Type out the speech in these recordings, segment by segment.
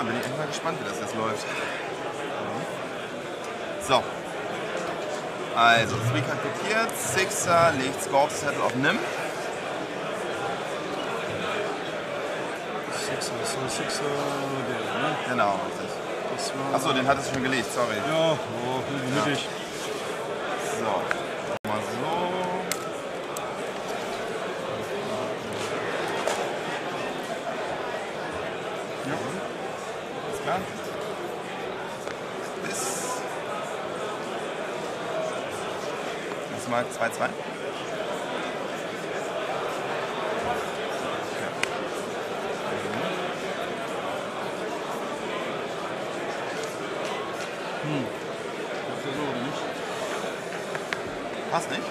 Ja, bin ich echt mal gespannt, wie das jetzt läuft. So. Also, 3 Card kopiert, Sixer, legt Scorp's Zettel auf Nimm. Sixer, der, ne? Genau, richtig. Achso, den hattest du schon gelegt, sorry. Ja, mittig. So, mal so. Ja, alles klar. Bis. Lass mal 2-2. Passt nicht? Ich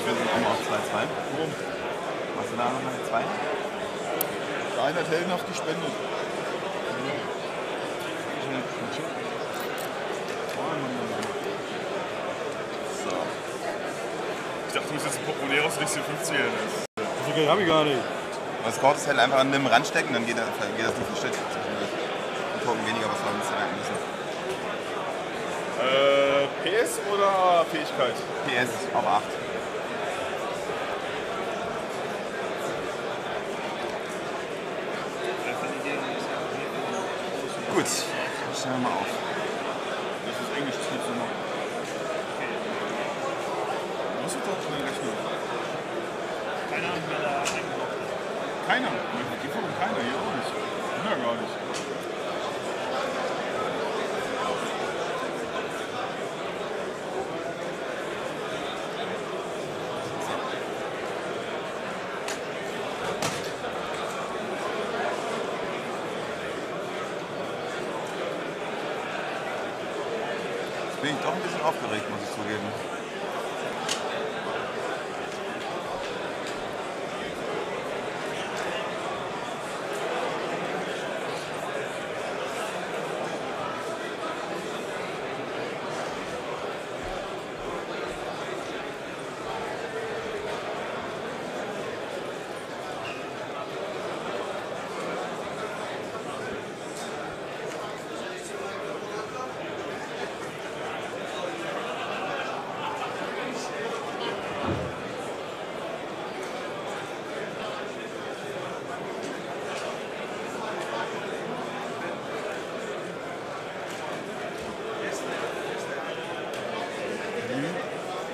will auch mal auf 2-2. Machst du da noch mal 2? Der eine hat heldenhaft gespendet. So. Ich dachte, du musst jetzt ein Portemonnaie aus 50er. So Geld habe ich gar nicht. Das Scorp's Zettel einfach an Nimm ranstecken, dann geht das nicht versteckt. Ein Token weniger, was wir uns merken müssen. PS oder Fähigkeit? PS auf 8. Gut, stellen wir mal auf. Das ist Englisch, das gibt's noch. Was ist doch eine Rechnung? Keine Ahnung, wer da eingeloggt hat. Keiner. Die von keiner, hier auch nicht. Ja, gar nicht. Bin ich doch ein bisschen aufgeregt, muss ich zugeben.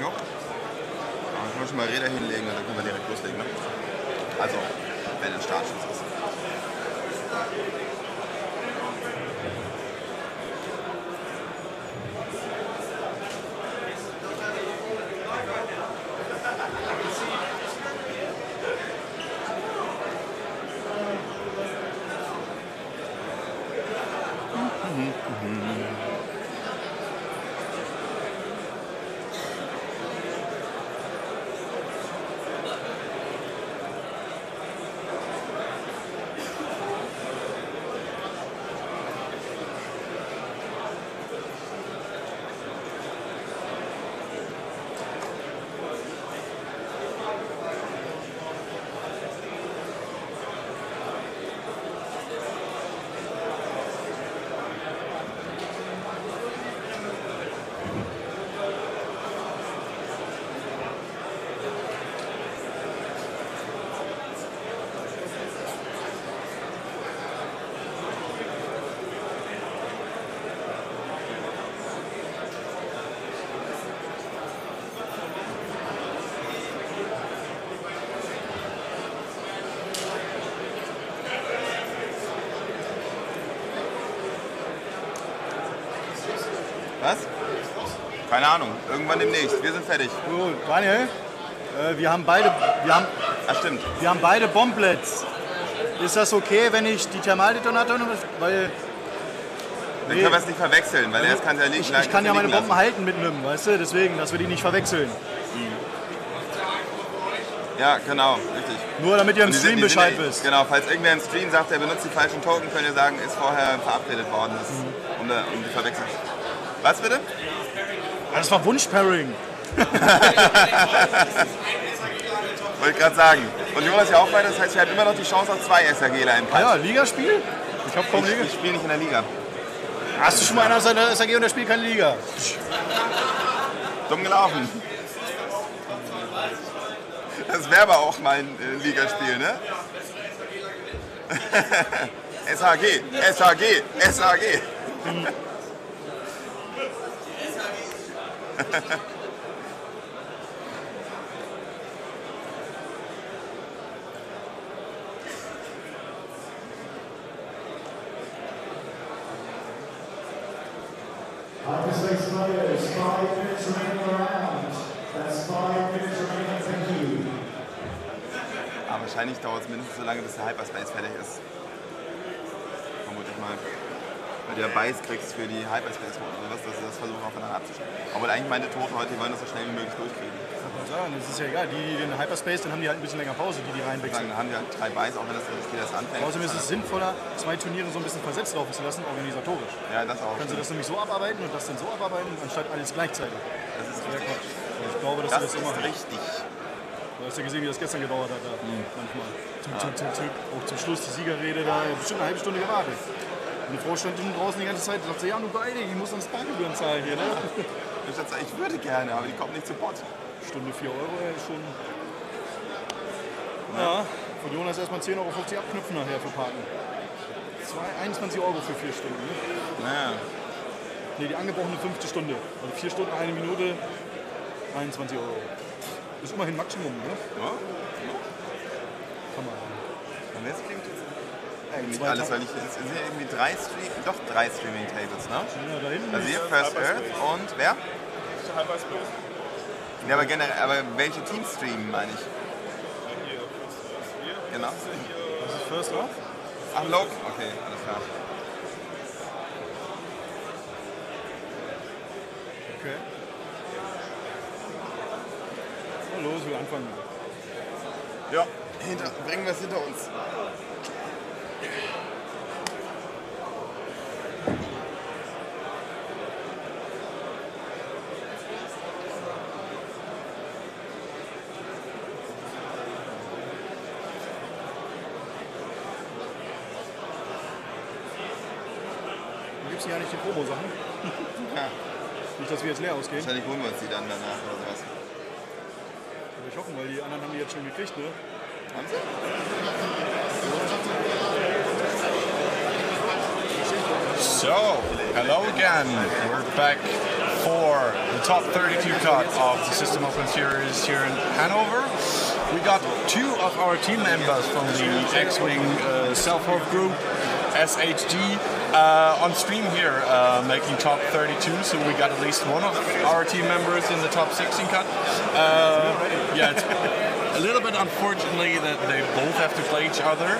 Jo. Dann können wir schon mal Räder hinlegen und dann können wir direkt loslegen. Ne? Also, wenn ein Startschuss ist. Was? Keine Ahnung. Irgendwann demnächst. Wir sind fertig. Gut, Daniel, wir haben beide Bomblets. Ist das okay, wenn ich die Thermaldetonator noch... Weil... Dann können wir es nicht verwechseln, weil er kann ja nicht... Ich kann ja meine Bomben halten mit einem, weißt du? Deswegen, dass wir die nicht verwechseln. Ja, genau, richtig. Nur damit ihr im Und Stream Bescheid wisst. Genau, falls irgendwer im Stream sagt, er benutzt die falschen Token, könnt ihr sagen, ist vorher verabredet worden. Das ist, um die verwechseln. Was bitte? Das war Wunsch-Pairing. Wollte ich gerade sagen. Und Jonas ja auch weiter, das heißt, wir haben immer noch die Chance auf 2 SRGler im Ah Pass. ja, Ligaspiel? Ich hab kaum Liga. Ich spiele nicht in der Liga. Hast du schon mal einer aus der SRG und der spielt keine Liga? Dumm gelaufen. Das wäre aber auch mein Ligaspiel, ne? SHG, SHG, SHG. Hyperspace players, 5 minutes remaining around. That's 5 minutes remaining for you. Aber wahrscheinlich dauert es mindestens so lange, bis der Hyperspace fertig ist. Vermute ich mal. Weil du ja Beiß kriegst für die Hyperspace-Toten oder was, dass sie das versuchen aufeinander abzustellen. Obwohl eigentlich meine Toten heute, die wollen das so schnell wie möglich durchkriegen. Das ist ja egal. Die den Hyperspace, dann haben die halt ein bisschen länger Pause, die reinwechseln. Dann haben wir halt 3 Beiß, auch wenn das Spiel erst anfängt. Außerdem ist es sinnvoller, 2 Turniere so ein bisschen versetzt laufen zu lassen, organisatorisch. Ja, das auch. Können sie das nämlich so abarbeiten und das dann so abarbeiten, anstatt alles gleichzeitig. Das ist Ja, Quatsch. Ich glaube, dass sie das so machen. richtig. Du hast ja gesehen, wie das gestern gedauert hat. Da. Manchmal. Auch zum Schluss die Siegerrede, da bestimmt eine halbe Stunde gewartet. Und die Frau stand hinten draußen die ganze Zeit und sagte, ja, nur beide, ich muss uns Parkgebühren zahlen hier, ne? Ich würde gerne, aber die kommt nicht zu Bord. Stunde 4 Euro, ey, schon. Ja, von Jonas erstmal 10,50 Euro abknüpfen nachher für Parken. 21 Euro für 4 Stunden, ne? Naja. Ne, die angebrochene 5. Stunde. Also 4 Stunden, 1 Minute, 21 Euro. Ist immerhin Maximum, ne? Ja. Kann man. Und jetzt klingt es eigentlich 2 alles, weil es sind ja irgendwie 3 Streaming-Tables, ne? Ja, da hinten. Also hier First Earth und wer? Ja, aber generell, aber welche Teams streamen, meine ich? Genau. Das ist First Off. Ach, Log? Okay, alles klar. Okay. Na los, wir anfangen. Ja, bringen wir es hinter uns. Gibt es ja nicht die Promo-Sachen? Ja. Nicht, dass wir jetzt leer ausgehen. Wahrscheinlich holen wir uns die dann danach oder sowas. Aber ich hoffe, weil die anderen haben die jetzt schon gekriegt, ne? Haben sie? So, hello again. We're back for the top 32 cut of the System Open Series here in Hanover. We got 2 of our team members from the X-Wing self-help group, SHG, on stream here, making top 32. So we got at least one of our team members in the top 16 cut. Yeah, it's a little bit unfortunately that they both have to play each other.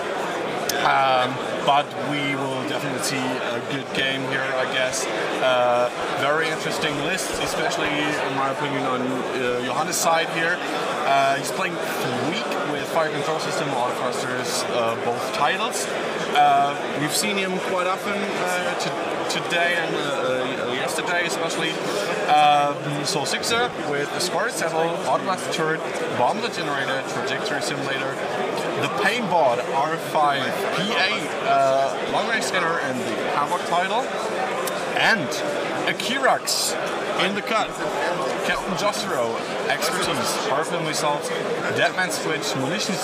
But we will definitely see a good game here, I guess. Very interesting list, especially in my opinion on Johannes' side here. He's playing weak with Fire Control System, Auto Thrusters, both titles. We've seen him quite often today and yesterday especially. Soul Sixer with the Square Settle, Autoblast Turret, Bomblet Generator, Trajectory Simulator, the Paintbot R5 P8 Long Range Scanner and the Havoc title, and a Kirax in the cut. Captain Jostero, Expertise, Harpoon Missiles, Deadman Switch, Munitions,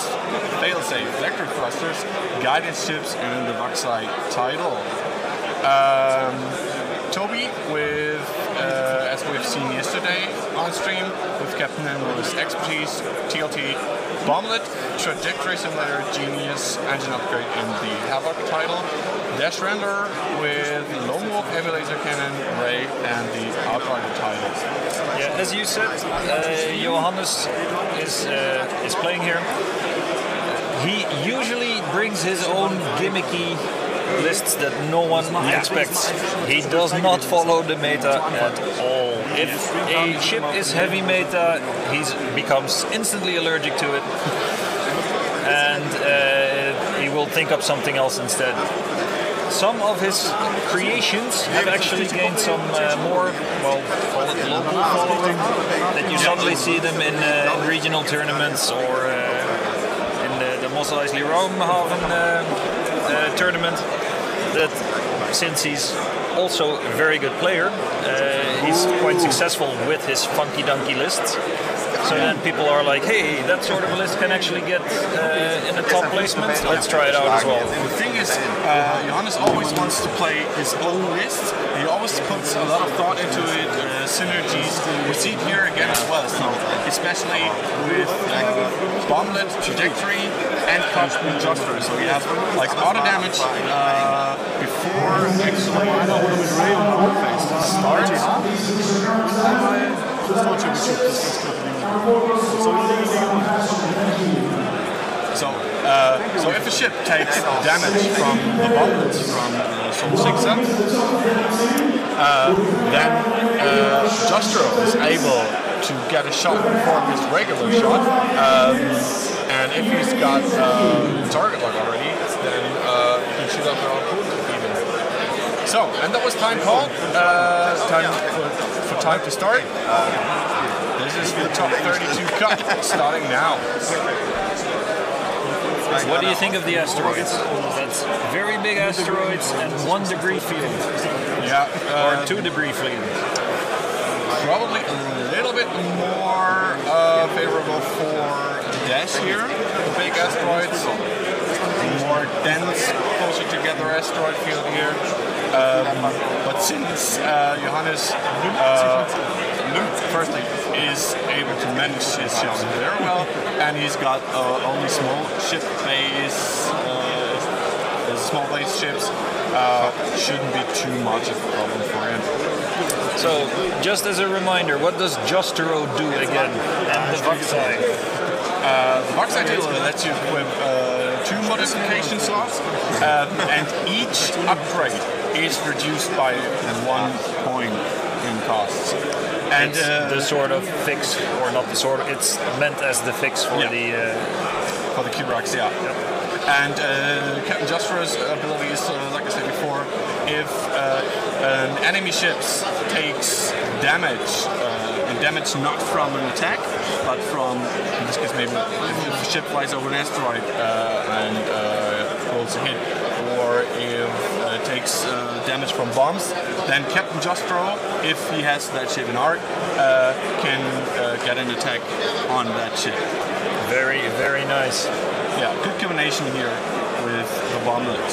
Failsafe, Vector Thrusters, Guidance Chips, and the Vaxai title. Toby with, as we've seen yesterday on stream, with Captain Amber's Expertise, TLT, Bomblet, Trajectory Simulator, Genius, Engine Upgrade, and the Havoc title. Dash Render with Lone Wolf, Heavy Laser Cannon, Ray, and the Outrider title. Yeah, as you said, Johannes is playing here. He usually brings his own gimmicky lists that no one expects. He does not follow the meta at all. If a ship is heavy meta, he becomes instantly allergic to it, and he will think up something else instead. Some of his creations have actually gained some more, well, call it local following, that you suddenly see them in regional tournaments or in the Mos Eisley Roomhaven tournament. That since he's also a very good player, he's quite successful with his funky donkey lists. So then people are like, hey, that sort of a list can actually get in the top placement. Let's try it out as well. The thing is, Johannes always wants to play his own list. He always puts a lot of thought into it, synergies. We see it here again as well. So especially with bomblet, trajectory, and cut adjuster. So we have like auto damage before So if a ship takes damage from the bomblet from Soul 6 then Justro is able to get a shot before his regular shot, and if he's got target lock already, then he can shoot up their opponent even. So, and that was time called. Time to start. This is the top 32 cut, starting now. What do you think of the asteroids? That's very big asteroids and 1 debris field. Yeah. Or 2 debris field. Probably a little bit more favorable for Dash here, the big asteroids. More dense, closer together asteroid field here. But since Johannes firstly is able to manage his ships very well, and he's got only small ship base, small base ships, shouldn't be too much of a problem for him. So, just as a reminder, what does Justero do again? And the Vaxai? The Vaxai lets you equip 2 modification slots, and each upgrade is reduced by 1 point in costs. And the sort of fix, or not the sort of, it's meant as the fix for the Q-Rocks, yeah. And Captain Justero's ability is, like I said before, if an enemy ship takes damage, and damage not from an attack, but from, in this case maybe if a ship flies over an asteroid and rolls a hit, or if it takes damage from bombs, then Captain Justero, if he has that ship in arc, can get an attack on that ship. Very, very nice. Yeah, good combination here with the bomblet.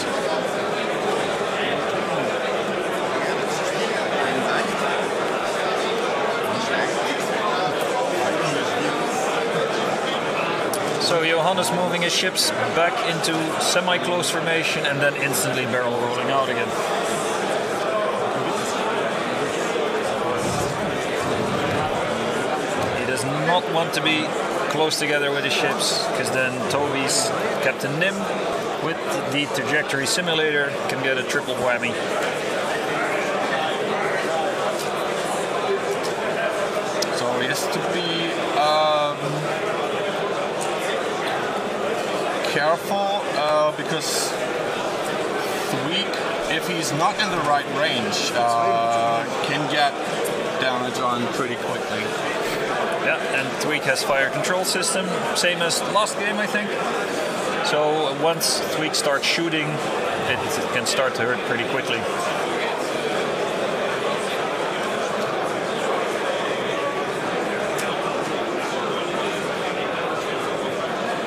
So Johannes moving his ships back into semi-close formation and then instantly barrel rolling out again. He does not want to be close together with his ships, because then Toby's Captain Nim with the trajectory simulator can get a triple whammy. So he has to be careful because Thweek, if he's not in the right range, can get damage on pretty quickly. Yeah, and Thweek has fire control system, same as last game, I think. So once Thweek starts shooting, it can start to hurt pretty quickly.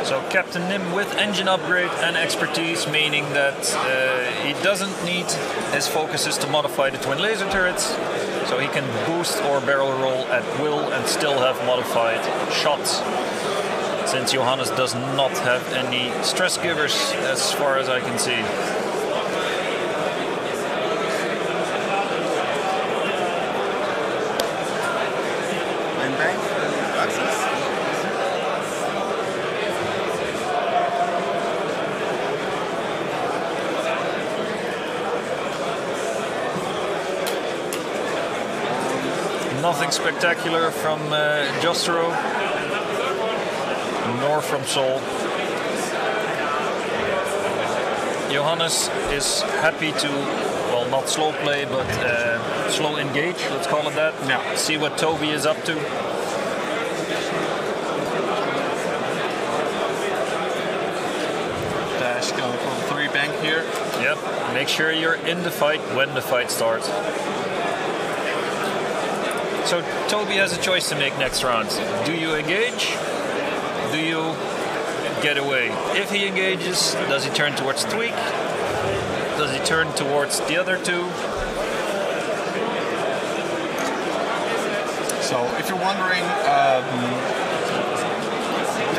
So Captain Nim with engine upgrade and expertise, meaning that he doesn't need his focuses to modify the twin laser turrets, so he can boost or barrel roll at will and still have modified shots, since Johannes does not have any stress givers as far as I can see. nothing spectacular from Jostro, nor from Sol. Johannes is happy to, well, not slow play, but slow engage, let's call it that. Yeah. See what Toby is up to. Dash going for the 3 bank here. Yep, make sure you're in the fight when the fight starts. So Toby has a choice to make next round. Do you engage? Do you get away? If he engages, does he turn towards Tweak? Does he turn towards the other two? So if you're wondering,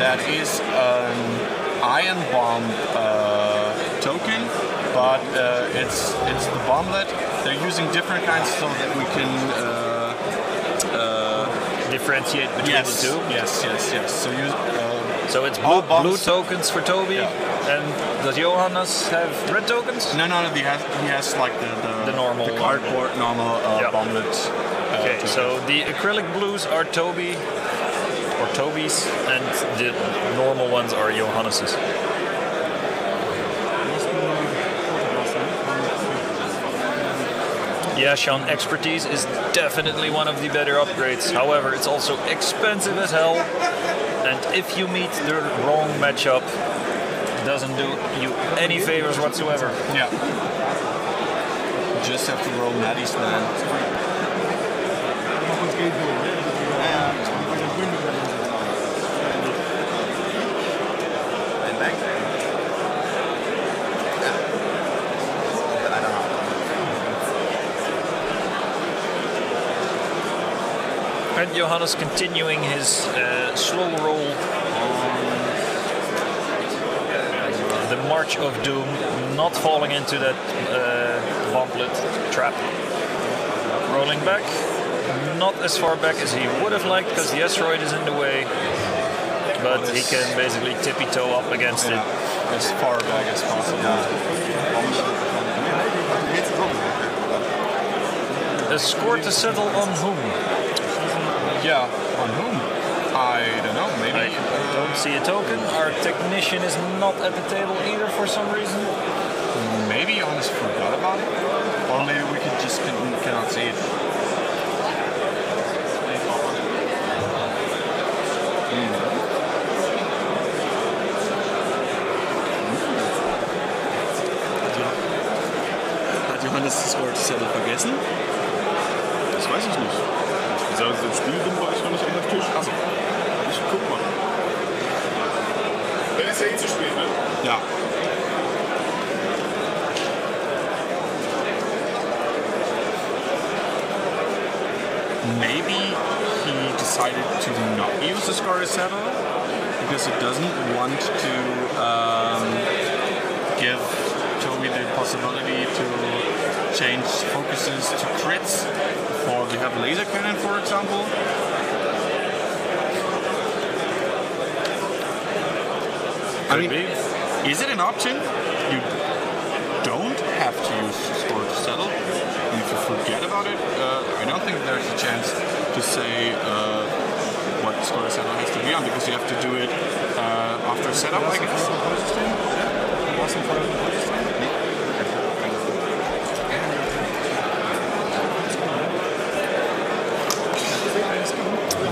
that is an Iron Bomb token, but it's the bomblet. They're using different kinds so that we can Differentiate between the two? Yes. So it's all blue bombs- tokens for Toby, Yeah. and does Johannes have red tokens? No, he has like The normal the one. cardboard normal Yeah. bomblet. Okay, token. so the acrylic blues are Toby, or Toby's, and the normal ones are Johannes's. Yeah, Sean, expertise is definitely one of the better upgrades. However, it's also expensive as hell, and if you meet the wrong matchup, it doesn't do you any favors whatsoever. Yeah. Just have to roll Maddie's man. Ein Bank? Ja. Einer haben. And Johannes continuing his slow roll on the March of Doom, not falling into that bomblet trap. Rolling back, not as far back as he would have liked because the asteroid is in the way, but he can basically tippy-toe up against it. As far back as possible. A score to settle on whom? Yeah, on whom? I don't know, maybe. I don't see a token. Our technician is not at the table either for some reason. Maybe Johannes forgot about it. Or maybe we could just cannot see it. Hat Johannes das Wort Settle vergessen? Das weiß ich nicht. Ich sage, im Spiel bin, war ich noch nicht am Tisch. Achso. Ich guck mal. Dann ist ja eh zu spät, ne? Ja. Maybe he decided to not use the Scar Settle because he doesn't want to give Toby the possibility to change focuses to crits before we have laser cannon, for example. I mean, is it an option? You don't have to use Score to settle. And if you forget about it, I don't think there's a chance to say what Score to settle has to be on, because you have to do it after setup, I guess.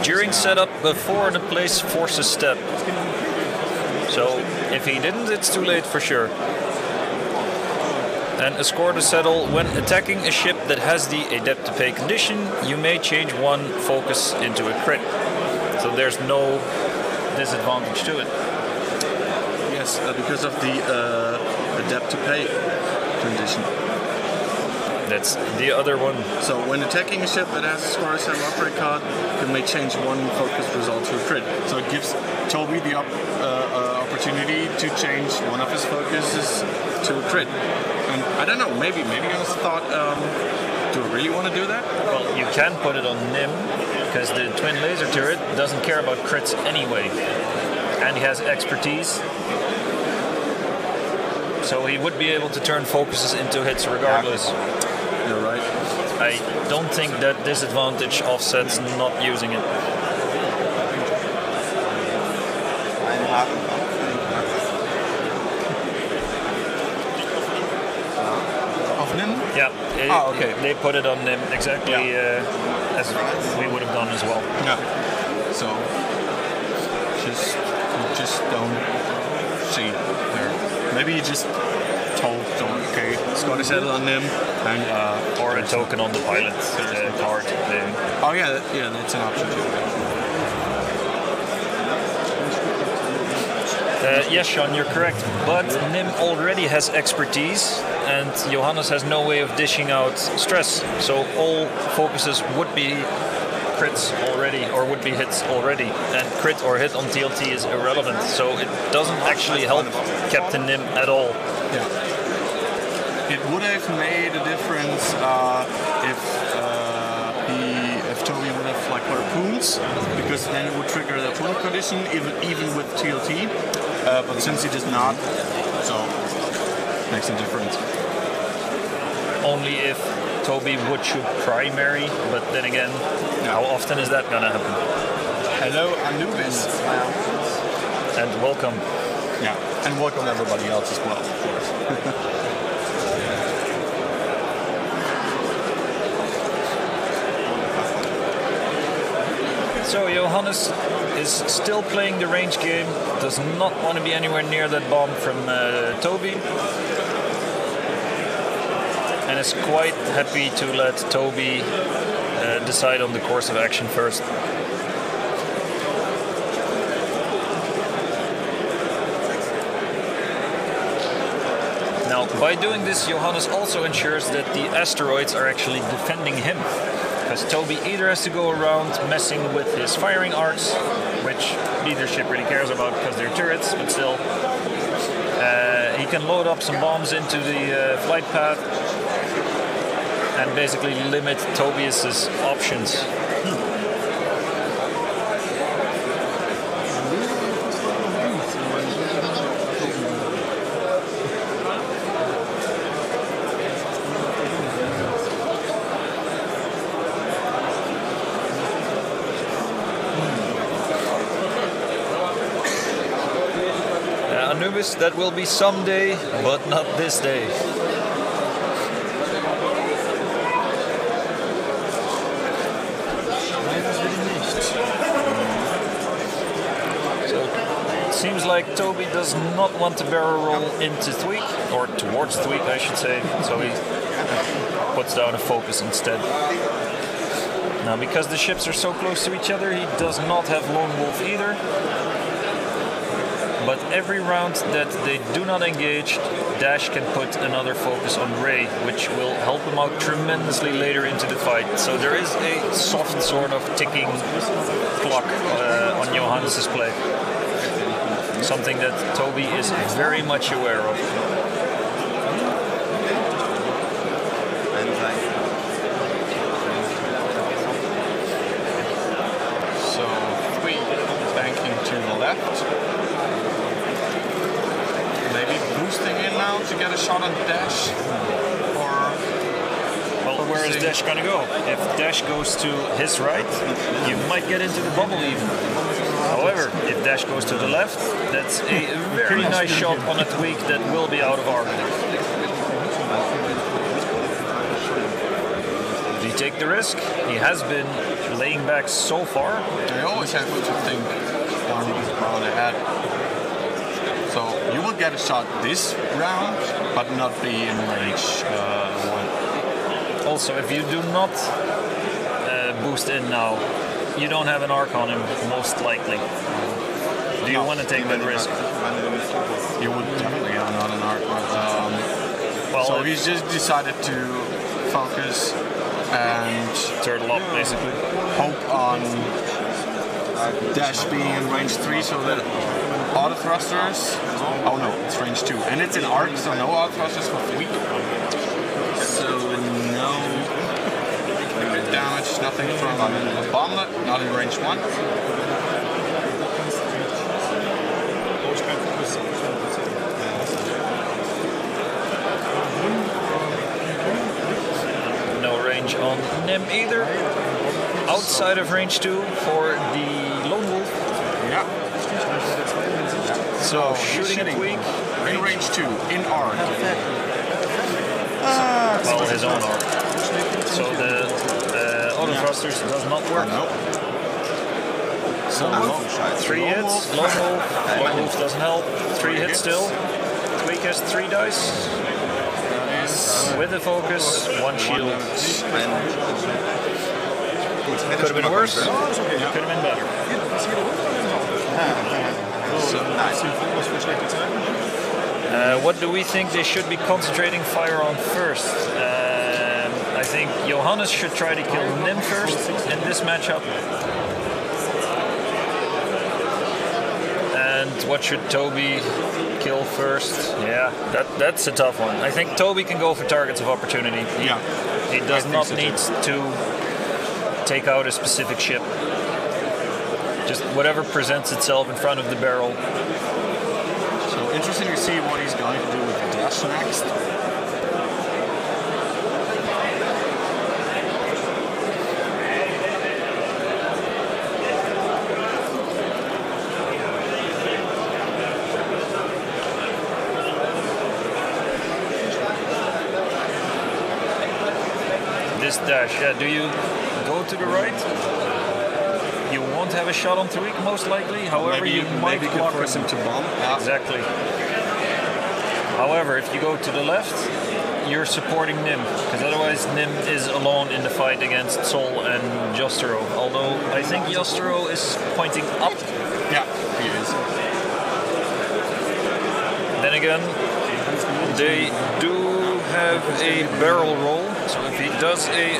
During setup, before the place forces step. So if he didn't, it's too late for sure. And a score to settle: when attacking a ship that has the adept to pay condition, you may change one focus into a crit. So there's no disadvantage to it. Yes, because of the adept to pay condition. That's the other one. So when attacking a ship that has a Score Settle upgrade card, you may change one focus result to a crit. So it gives Toby the opportunity to change one of his focuses to a crit. And I don't know, maybe I just thought, do I really want to do that? Well, you can put it on Nim, because the twin laser turret doesn't care about crits anyway. And he has expertise. So he would be able to turn focuses into hits regardless. You're right. I don't think that disadvantage offsets not using it. Ein Haken. Of Nim? Yeah, Okay. they put it on them exactly as we would have done as well. Yeah. So just don't see there. Maybe you just told someone, okay, Scotty said it on Nim, and Or a token on the pilot card. oh yeah, that's an option too. Yes, Sean, you're correct. But Nim already has expertise, and Johannes has no way of dishing out stress. So all focuses would be crits already, or would be hits already. And crit or hit on TLT is irrelevant. So it doesn't actually help Captain Nim at all. Yeah. It would have made a difference if Toby would have like harpoons, because then it would trigger the harpoon condition even with TLT. But since he does not, so makes a difference. Only if Toby would shoot primary, but then again, how often is that gonna happen? Hello, Anubis. And welcome. Yeah, and welcome everybody else as well, of course. So Johannes is still playing the range game, does not want to be anywhere near that bomb from Toby, and is quite happy to let Toby decide on the course of action first. Now, by doing this, Johannes also ensures that the asteroids are actually defending him. Because Toby either has to go around messing with his firing arcs, which neither ship really cares about because they're turrets, but still. He can load up some bombs into the flight path and basically limit Tobias's options. Anubis, that will be someday, but not this day. So it seems like Toby does not want to barrel roll into Thweek, or towards Thweek I should say, so he puts down a focus instead. Now because the ships are so close to each other, he does not have Lone Wolf either. But every round that they do not engage, Dash can put another focus on Ray, which will help him out tremendously later into the fight. So there is a soft sort of ticking clock on Johannes' play. Something that Toby is very much aware of. So 3 banking to the left. Boosting in now to get a shot on Dash, or well, where is Dash gonna go? If Dash goes to his right, you might get into the bubble even. However, if Dash goes to the left, that's a very nice shot on a Thweek that will be out of arc. Did he take the risk? He has been laying back so far. They always have to think one round ahead. So you will get a shot this round, but not be in range 1. Also, if you do not boost in now, you don't have an arc on him, most likely. Do you want to take that risk? You would definitely have not an arc. Well, so he's just decided to focus and turtle up, basically. Hope on Dash being in range 3, so that auto thrusters. Oh no, it's range 2, and it's in arc, so no auto thrusters for Thweek. So no damage, nothing from the bomblet, not in range 1. No range on Nim either. Outside of range 2 for the Lone Wolf. Yeah. So shooting a tweak. In range 2, in arc. Well, his own arc. So the auto thrusters does not work. Nope. So 3 hits. Lone Wolf doesn't help. 3 hits still. Tweak has 3 dice. With the focus, 1 shield. Could have been worse. Could have been better. What do we think they should be concentrating fire on first? I think Johannes should try to kill Nim first in this matchup. And what should Toby kill first? Yeah, that's a tough one. I think Toby can go for targets of opportunity. He does not need to take out a specific ship. Just whatever presents itself in front of the barrel. So interesting to see what he's going to do with Dash next. This dash, yeah, do you go to the right? You won't have a shot on Tariq most likely, however you might want force him to bomb. Exactly. However, if you go to the left, you're supporting Nim, because otherwise Nim is alone in the fight against Sol and Jostero. Although I think Jostero is pointing up. Yeah, he is. Then again, they do have a barrel roll, so if he does a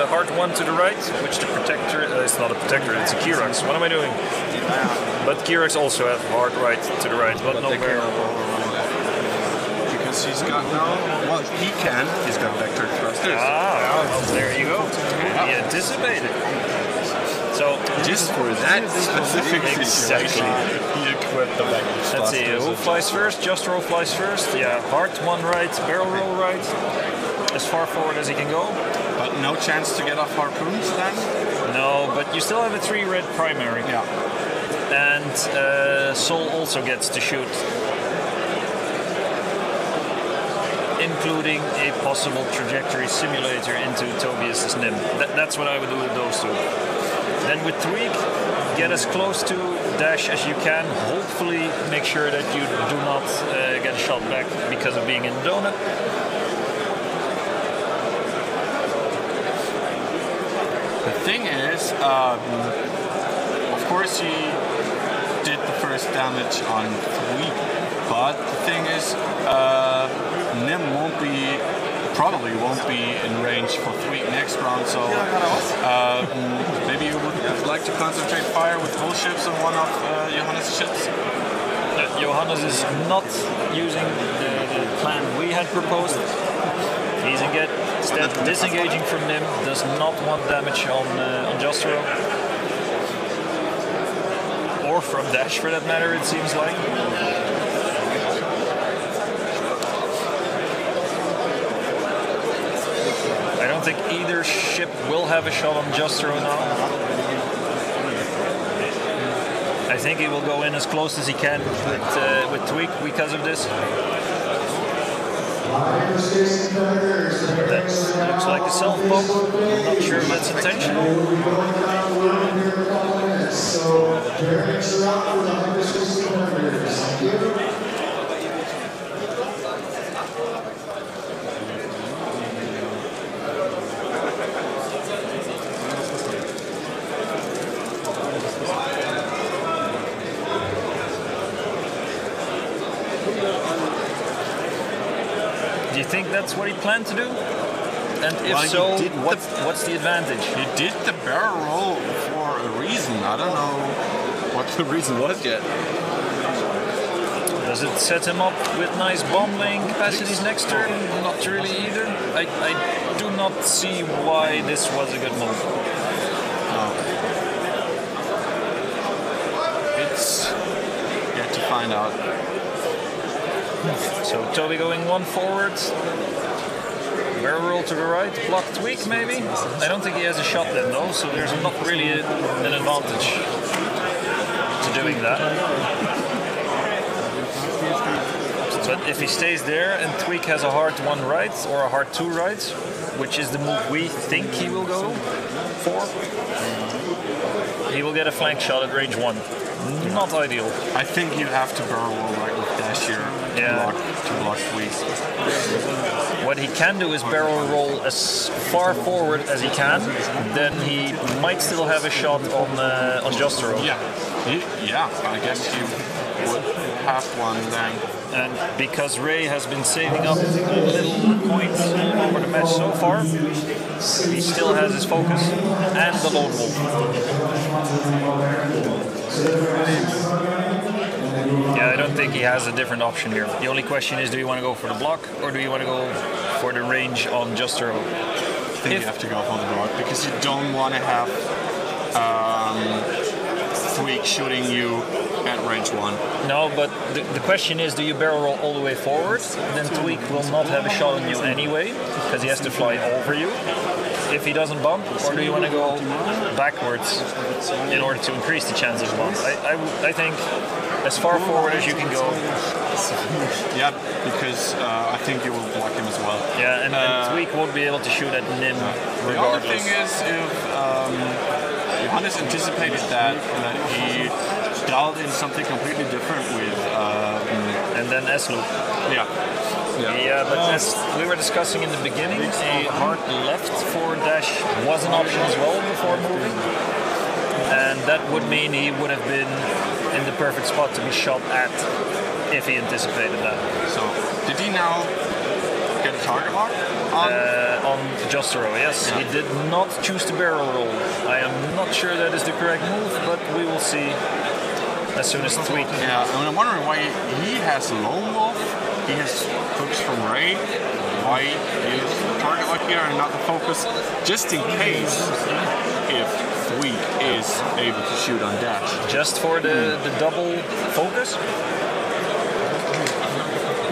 hard one to the right, which the protector, it's not a protector, it's a Kirax. What am I doing? But Kirax also have hard right to the right, but no barrel roll. Because he's got no, well, he can, he's got vector thrusters. Well, there you go. He anticipated. So just for that specific exactly. he equipped the vector. Let's see, who flies first? Jostero flies first. Yeah, hard one right, barrel roll right. As far forward as he can go. But no chance to get off harpoons then? No, but you still have a 3 red primary. Yeah. And Sol also gets to shoot. Including a possible trajectory simulator into Tobias's Nim. That's what I would do with those two. Then with Tweak, get as close to Dash as you can. Hopefully make sure that you do not get a shot back because of being in the donut. The thing is, of course he did the first damage on Tweak, but the thing is, Nim probably won't be in range for Tweak next round, so maybe you would like to concentrate fire with both ships on one of Johannes' ships? Johannes is not using the plan we had proposed. He's instead disengaging from Nim, does not want damage on Jostero. Or from Dash for that matter, it seems like. I don't think either ship will have a shot on Jostero now. I think he will go in as close as he can with Tweak because of this. That looks like a self-bomb. I'm not sure if that's intentional. Do you think that's what he planned to do? And if so, what's the advantage? He did the barrel roll for a reason. I don't know what the reason was yet. Does it set him up with nice bomb laying capacities next turn? Not really either. I do not see why this was a good move. It's yet to find out. So Toby going one forward. Barrel roll to the right, block tweak maybe? I don't think he has a shot then though, so there's not really an advantage to doing that. But if he stays there and Tweak has a hard 1 right or a hard 2 right, which is the move we think he will go for, he will get a flank shot at range 1. Not ideal. I think you have to barrel roll right with dash here to block Tweak. What he can do is barrel roll as far forward as he can, then he might still have a shot on Justero. Yeah, I guess he would have one then. And because Ray has been saving up little points over the match so far, he still has his focus and the lone wolf. Yeah, I don't think he has a different option here. The only question is, do you want to go for the block or do you want to go for the range on Justero? I think you have to go for the block because you don't want to have Tweak shooting you at range 1. No, but the question is, do you barrel roll all the way forward? Then Tweak will not have a shot on you anyway, because he has to fly over you if he doesn't bump, or do you want to go backwards in order to increase the chance of bump? I think as far forward as you can go. Yeah, because I think you will block him as well. Yeah, and Tweak won't be able to shoot at Nim regardless. The other thing is, if Johannes anticipated that he dialed in something completely different with and then S-loop. Yeah, but as we were discussing in the beginning, a hard left for dash was an option as well before moving, and that would mean he would have been in the perfect spot to be shot at if he anticipated that. So did he now get a target lock on Justero? Yes, he did not choose the barrel roll. I am not sure that is the correct move, but we will see as soon as Tweak. Yeah, I mean, I'm wondering why he has Lone Wolf, he has focus from Ray, why is the target lock here and not the focus, just in case if Tweak is able to shoot on dash. Just for the double focus?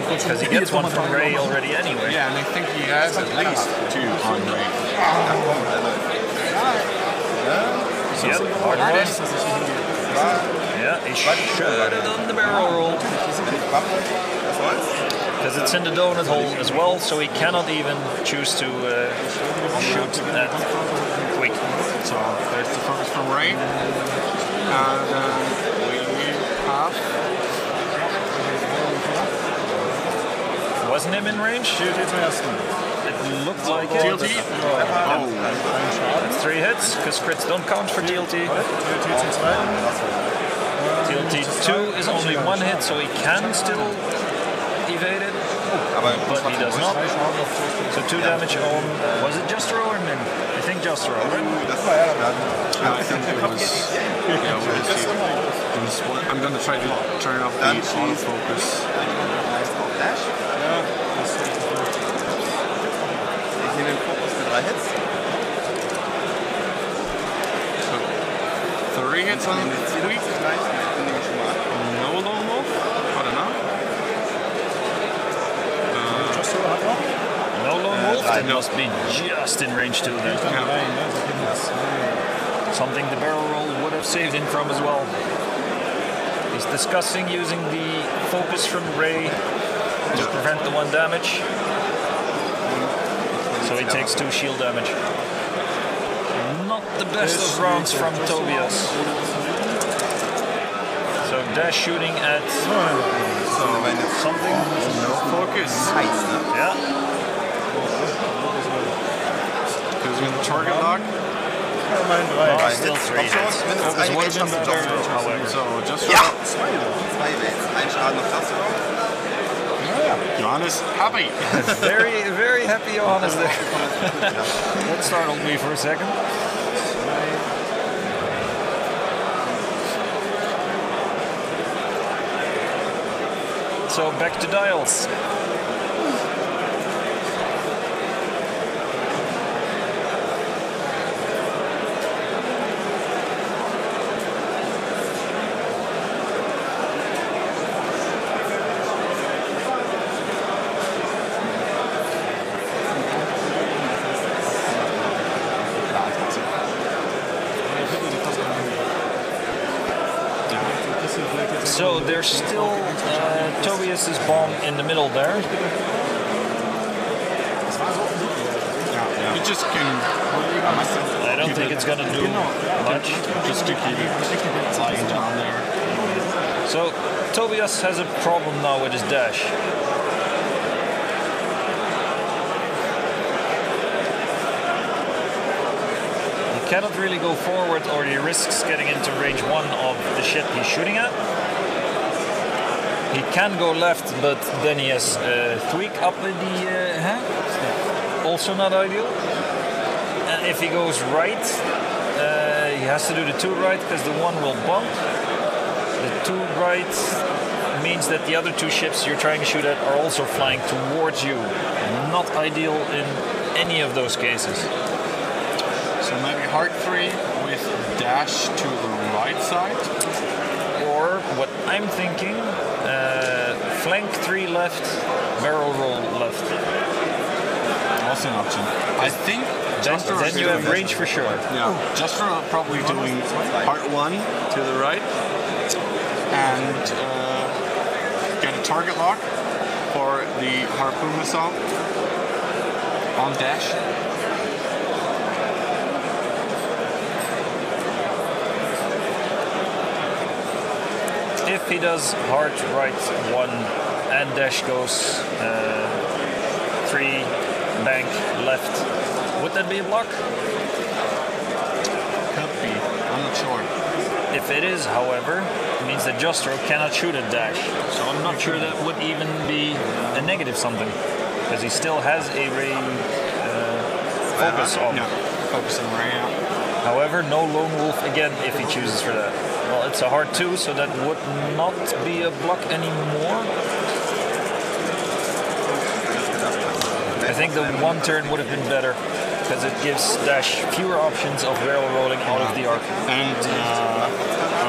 Because he gets one from Ray already anyway. Yeah, and I think he has at least 2 on Ray. Yep, hard one. Yeah, he should have done the barrel roll. Because it's in the donut hole as well, so he cannot even choose to shoot at Tweak. So there's the focus from Ray. And we have... Wasn't him in range? It looked like it. TLT? Oh. That's 3 hits, because crits don't count for TLT. TLT 2 is only 1 hit, so he can still evade it, but he does not. So 2 damage on, was it Justero or Min? I think Justero, right? I think it was... Yeah, we'll see. I'm gonna try to turn off the autofocus. Ich nehme den Fokus für 3 Hits. 3 hits on Tweak. No Lone Wolf? Warte nach. No Lone Wolf? That must be just in range 2 then. Something the barrel roll would have saved him from as well. He's discussing using the focus from Ray to prevent the 1 damage. So he takes 2 shield damage. Not the best of rounds from Tobias. So dash shooting at something. No focus. Yeah. Because with the target lock. Oh, still 3 hits. Focus would have been better, however. So just Ja! 2 Events. Ein Schaden auf das. Johannes, happy. Very, very happy Johannes there. That startled me for a second. So back to dials. So there's still Tobias's bomb in the middle there. You just can. I don't think it's gonna do much. Just to keep it lying down there. So Tobias has a problem now with his dash. He cannot really go forward, or he risks getting into range 1 of the ship he's shooting at. He can go left, but then he has tweak up in the hand. Also not ideal. And if he goes right, he has to do the 2 right because the 1 will bump. The 2 right means that the other 2 ships you're trying to shoot at are also flying towards you. Not ideal in any of those cases. So maybe hard 3 with dash to the right side. Or what I'm thinking, flank 3 left, barrel roll left. Also an option. I think Then you have range for sure. Yeah, Juster probably doing part 1 to the right and get a target lock for the harpoon missile on dash. If he does hard right 1 and dash goes 3 bank left, would that be a block? Could be. I'm not sure. If it is, however, it means that Jostro cannot shoot a dash. So I'm not sure that would even be a negative something, because he still has a ray focus on. Yeah, focus on ray. However, no lone wolf again if he chooses for that. Well, it's a hard 2, so that would not be a block anymore. I think the 1 turn would have been better, because it gives dash fewer options of barrel rolling out of the arc. And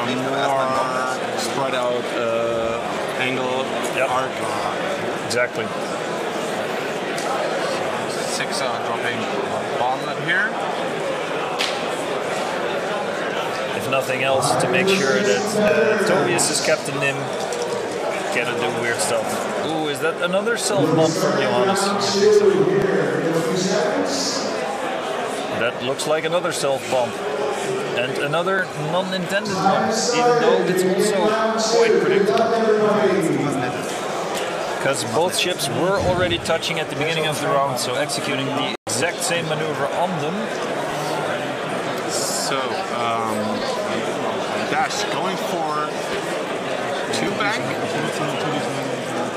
a more spread out angle arc. Exactly. 6 dropping bomblet here. If nothing else, to make sure that Tobias is Captain Nim, gotta do weird stuff. Ooh, is that another self-bomb from Johannes? That looks like another self-bomb. And another non-intended one, even though it's also quite predictable. Because both ships were already touching at the beginning of the round, so executing the exact same maneuver on them. So, dash going for 2 bank.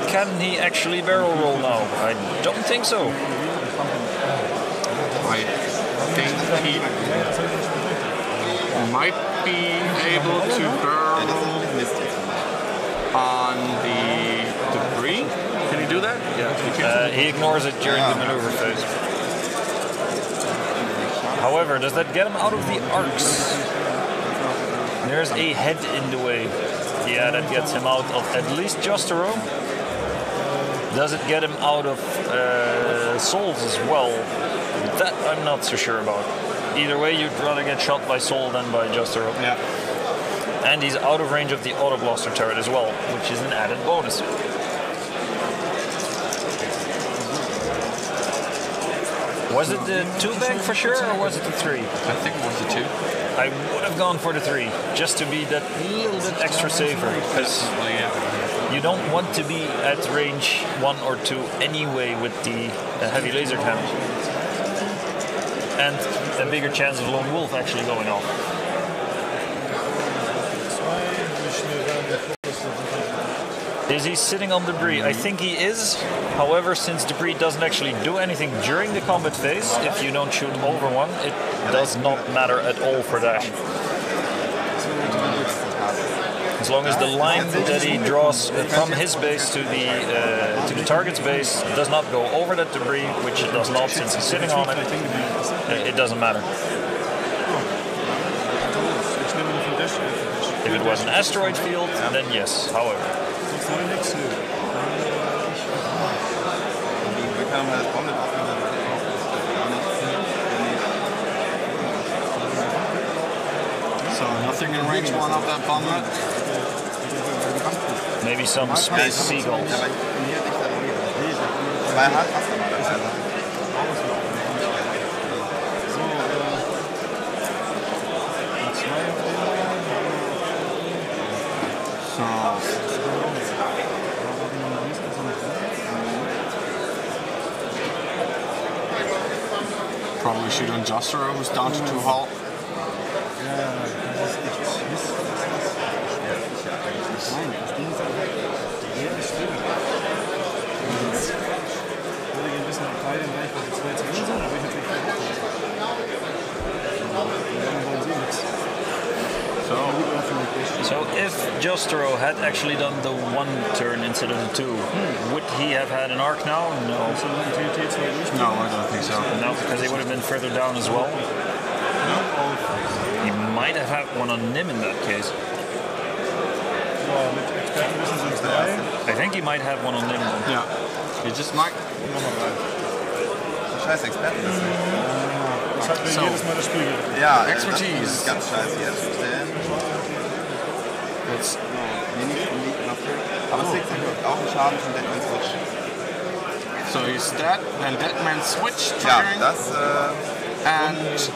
Can he actually barrel roll now? I don't think so. I think he might be able to barrel on the debris. Can he do that? Yeah. He ignores it during the maneuver phase. However, does that get him out of the arcs? There's a head in the way. Yeah, that gets him out of at least Jostero. Does it get him out of Souls as well? That I'm not so sure about. Either way, you'd rather get shot by Soul than by Jostero. Yeah. And he's out of range of the auto blaster turret as well, which is an added bonus. Was it the 2 bank for sure, or was it the 3? I think it was the 2. I would have gone for the 3, just to be that little bit extra safer, because you don't want to be at range 1 or 2 anyway with the heavy laser cannon. And a bigger chance of Lone Wolf actually going off. Is he sitting on debris? I think he is. However, since debris doesn't actually do anything during the combat phase, if you don't shoot over one, it does not matter at all for dash. As long as the line that he draws from his base to the target's base does not go over that debris, which it does not since he's sitting on it, it doesn't matter. If it was an asteroid field, then yes, however. So nothing in range 1 of that bomblet. Maybe some space seagulls. Aber hier nicht da dran gedacht. Zwei Hard hast du normalerweise. Probably shoot on Jostero, who's down to 2 hull. Nein, das Ding ist aber, der ist schlimm. Ich würde gerne wissen, ob Teile im Reich, was die 2 zu 1 sind, aber ich natürlich nicht. Dann wollen sie nichts. So if Jostero had actually done the 1 turn instead of the 2, would he have had an arc now? No. No, I don't think so. No, because he would have been further down as well. He might have had one on Nim in that case. I think he might have one on Nim. Yeah. He just might. Scheiß Experten. Das hat mir jedes Mal das Spiel gerettet. Ja, Expertise. Das ist ganz scheiße jetzt zu stellen. Jetzt. Aber es liegt auch ein Schaden von Deadman Switch. So he's dead, then Deadman Switch Ja, triggering, das. and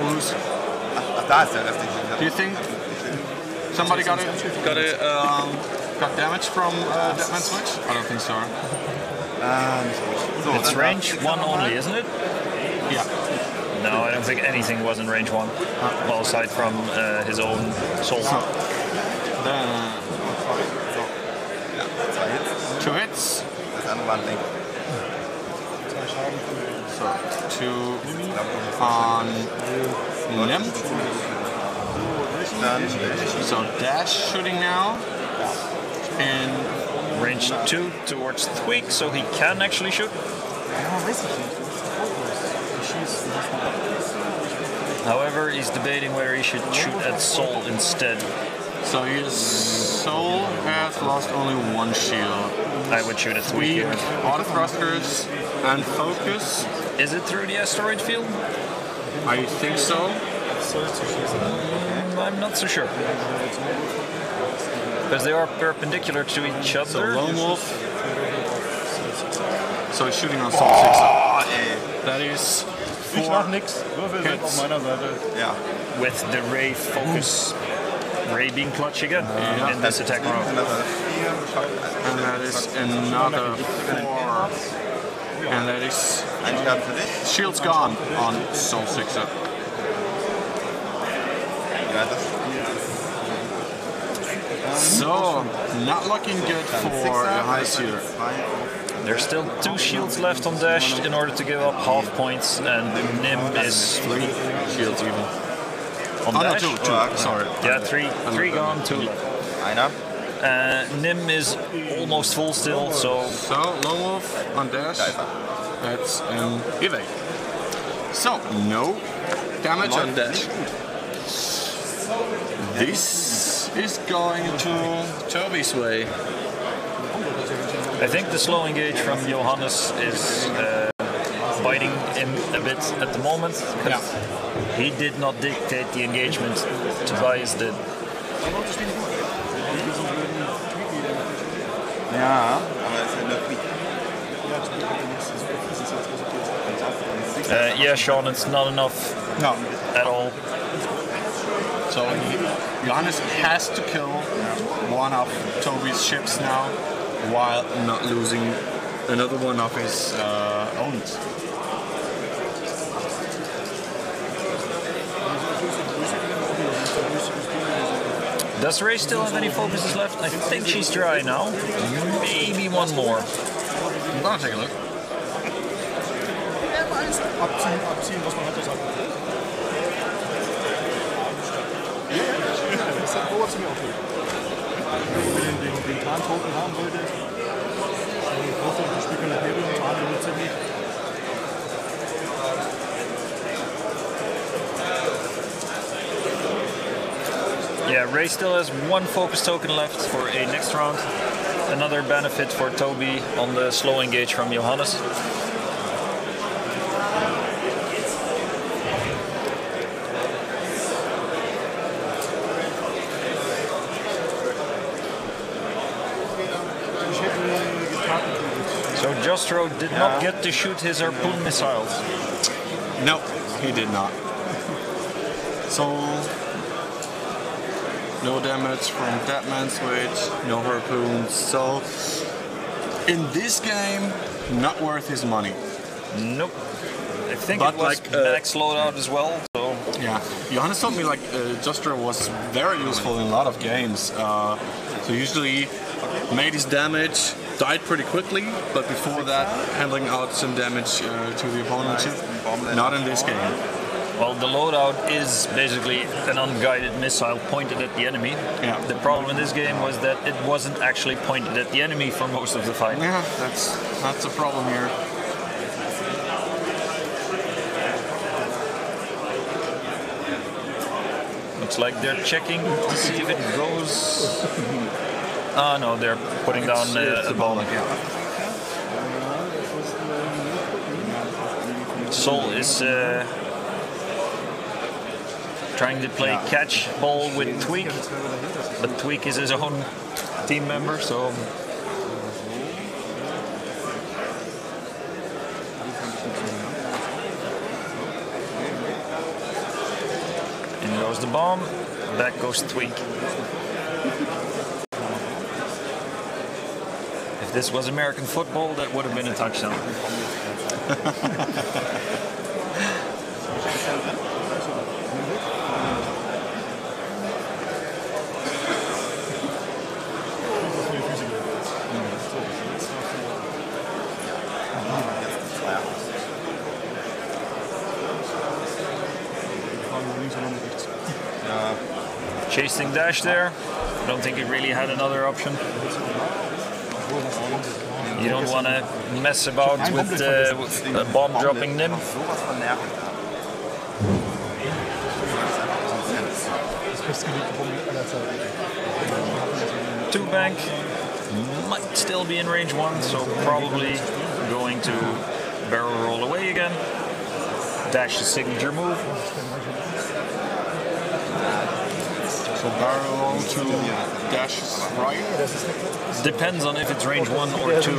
who's? Ach, da ist der restliche. Do you think somebody got damage from Deadman Switch? I don't think so. So, It's range 1 only, isn't it? Yeah. No, I don't think anything was in range 1. Well, aside from his own soul. Then Ja, 2 Hits. 2 hits. Das andere war ein Link. So 2 on Nim. Dann So dash shooting now. And Range 2 towards Tweak, so he can actually shoot. However, he's debating whether he should shoot at Soul instead. so his soul has lost only 1 shield. I would shoot at Tweak Tweak, here. auto thrusters, and focus. Is it through the asteroid field? I think so. I'm not so sure. Because they are perpendicular to each So other. Lone Wolf. So he's shooting on Soul 6 up. Oh, ey. That is Ich 4 mach nix. Würfel sind Hits. auf meiner Seite. Ja. With the Ray focus. Ray being clutch again in this attack round. Und das war 4 Schock. and that is another 4. And that is Ein Schaden für dich. shield's gone on Soul 6 up. Ja, das So not looking good for the high seer. There's still 2 shields left on Dash in order to give up half points, and Nim is 3 shields even. on Oh no, Dash. 2. Sorry. Yeah, 3 gone, 2 left. Einer. Nim is almost full still, so So Lone Wolf on dash. That's an evade. So no damage on dash. This is going to Toby's way. I think the slow engage from Johannes is biting him a bit at the moment. 'Cause he did not dictate the engagement. Tobias did. Ja, aber es ist halt nur Quick. Yeah, Sean, it's not enough No. at all. So Johannes has to kill one of Toby's ships now, while not losing another one of his own. Does Ray still have any focuses left? I think she's dry now. Maybe one more. I'm gonna take a look. Abziehen, was man hat, das ab. Das hat Robert zu mir auch gesagt. Wenn ich den Tarntoken haben wollte, ich brauchte das Spiel keine Hebel und Tarn benutze ich nicht. Yeah, Ray still has 1 focus token left for a next round. Another benefit for Toby on the slow engage from Johannes. So Jostro did not get to shoot his harpoon missiles. No, he did not. So, no damage from that man switch, no harpoons. So, in this game, not worth his money. Nope. I think But it was like, max loadout as well. So Yeah, Johannes told me like Jostro was very useful in a lot of games. So usually made his damage, died pretty quickly, but before that handling out some damage to the opponent. Not in this game. well, the loadout is basically an unguided missile pointed at the enemy. Yeah. The problem in this game was that it wasn't actually pointed at the enemy for most of the fight. Yeah, that's a problem here. Looks like they're checking to see if it goes. Ah, no, they're putting down a bomb. Sol is trying to play catch ball with Tweak, but Tweak is his own team member, so. In goes the bomb, back goes Tweak. If this was American football, that would have been a touchdown. Chasing Dash there. I don't think he really had another option. You don't want to mess about with a bomb dropping Nim. Two bank might still be in range one, so probably going to barrel roll away again. Dash's signature move. So barrel roll to Dash's right. Depends on if it's range one or two.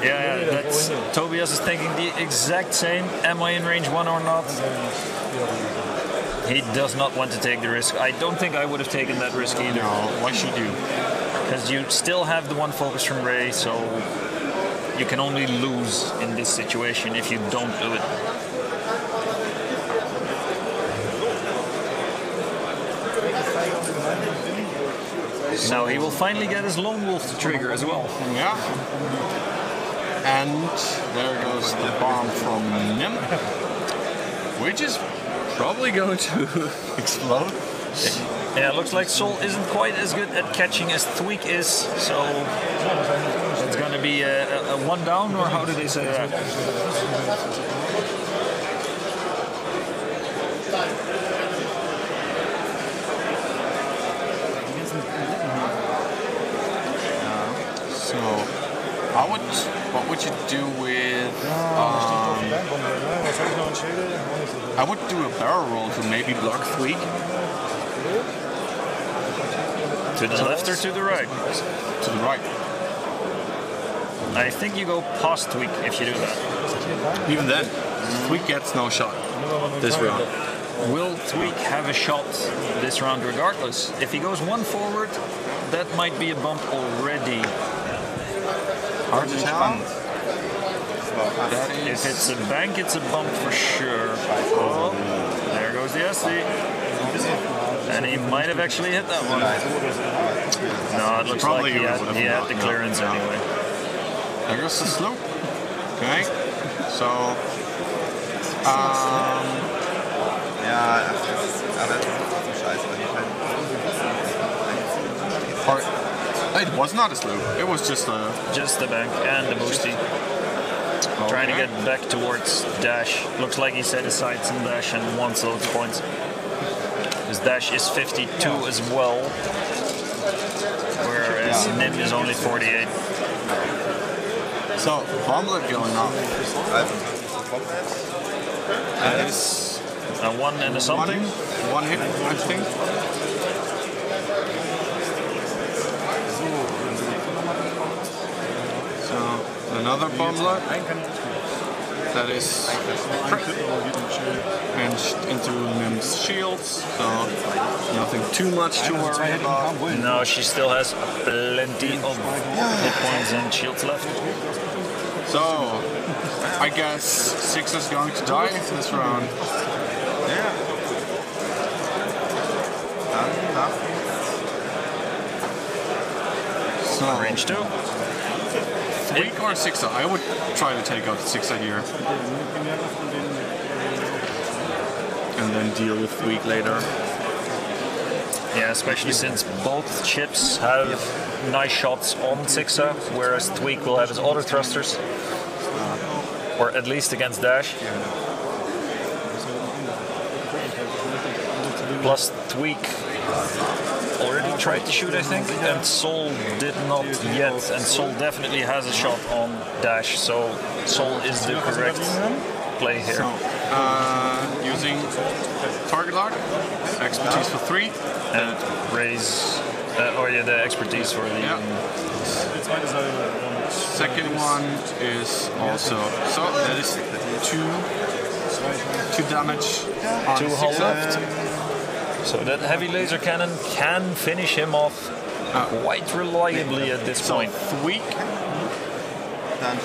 Yeah, that's Tobias is thinking the exact same. Am I in range one or not? He does not want to take the risk. I don't think I would have taken that risk either. No, why should you? Because you still have the one focus from Ray, so you can only lose in this situation if you don't do it. Now he will finally get his Lone Wolf to trigger as well. Yeah. And there goes the bomb from Nim, which is probably going to explode. Yeah, it looks like Sol isn't quite as good at catching as Tweak is, so it's going to be a one down, or how do they say that? So, what would you do with? I would do a barrel roll to maybe block Tweak. To the left or to the right? To the right. I think you go past Tweak if you do that. Even then, Tweak gets no shot this round. Will Tweak have a shot this round regardless? If he goes one forward, that might be a bump already. Hard to tell. If it's a bank, it's a bump for sure. Oh, there goes the SD. And he might have actually hit that one. No, it looks like he had the clearance anyway. There goes the slope. Okay. So, it was not a slope. It was just a bank and the boosty. Okay. Trying to get back towards Dash. Looks like he set his sights on Dash and wants loads of points. His Dash is 52 as well, whereas Nim is only 48. So, bomblet going off. That is a one and a something. One hit, I think. another bundler that is and into Mim's shields, so nothing too much to worry about. No, she still has plenty of hit points and shields left. So, I guess 6 is going to die this round. Ja. Dann, So, Range 2. Tweak or 6er? I would try to take out the 6er here. And then deal with Tweak later. Yeah, especially since both ships have nice shots on 6er, whereas Tweak will have his auto thrusters. Or at least against Dash. Plus Tweak already tried to shoot, I think, and Sol did not yet, and Sol definitely has a shot on Dash, so Sol is the correct play here. Using target lock, expertise for 3. And raise, the expertise for the... Second one is also, so that is 2 damage on 2 hull left. So that heavy laser cannon can finish him off quite reliably at this point. Tweak. dann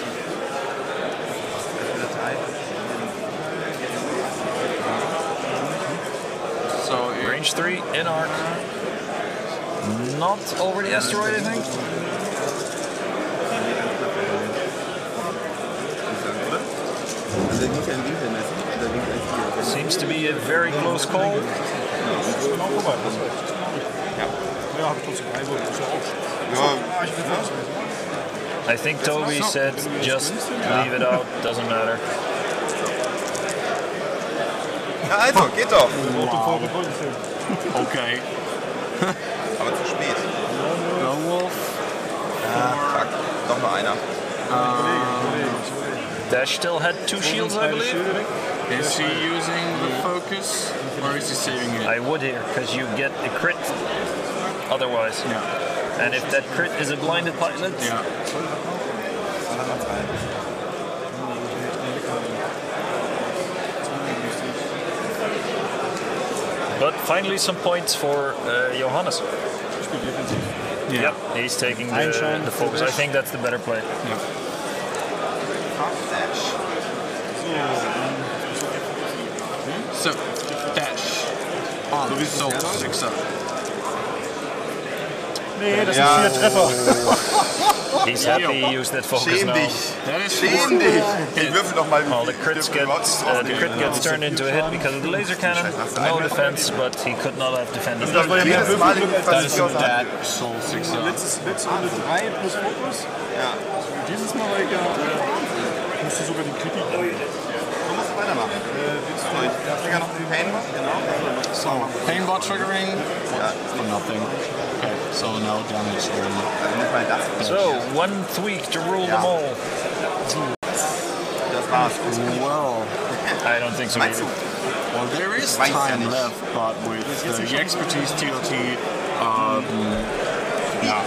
So Range 3 in arc. Not over the asteroid, I think. Seems to be a very close call. I think Toby said just leave it out, doesn't matter. Ja, also, geht doch. Okay. Aber zu spät. Lone Wolf. Fuck, doch noch einer. Dash still had 2 shields, I believe. Is he using the focus or is he saving it? I would here, because you get a crit otherwise. Yeah. And if that crit is a blinded pilot, Yeah. but finally some points for Johannes. Yeah. Yep, he's taking the focus. I think that's the better play. Yeah. So, dash. On, so 6er. Nee, das sind 4 Treffer. He's happy he used that focus Schäm now. dich. That is Schäm dich. Ich würfel doch mal. Well, the crit gets turned into a hit because of the laser cannon. No defense, but he could not have defended that. Jedes Mal, was ich aus that soul 6er. Letzte Runde 3 plus Fokus. Ja. Dieses Mal war ich ja, musste sogar die Kritik. Du musst weitermachen. Ich kriege ja noch den Painbot. Genau. So, painbot triggering for nothing. Okay, so no damage only. Also nicht mal das. So, 1 tweak to rule them all. Das war's. Well, I don't think so Meinst either. du? well, there is Weiß ja time nicht. left, but with the expertise TLT, yeah.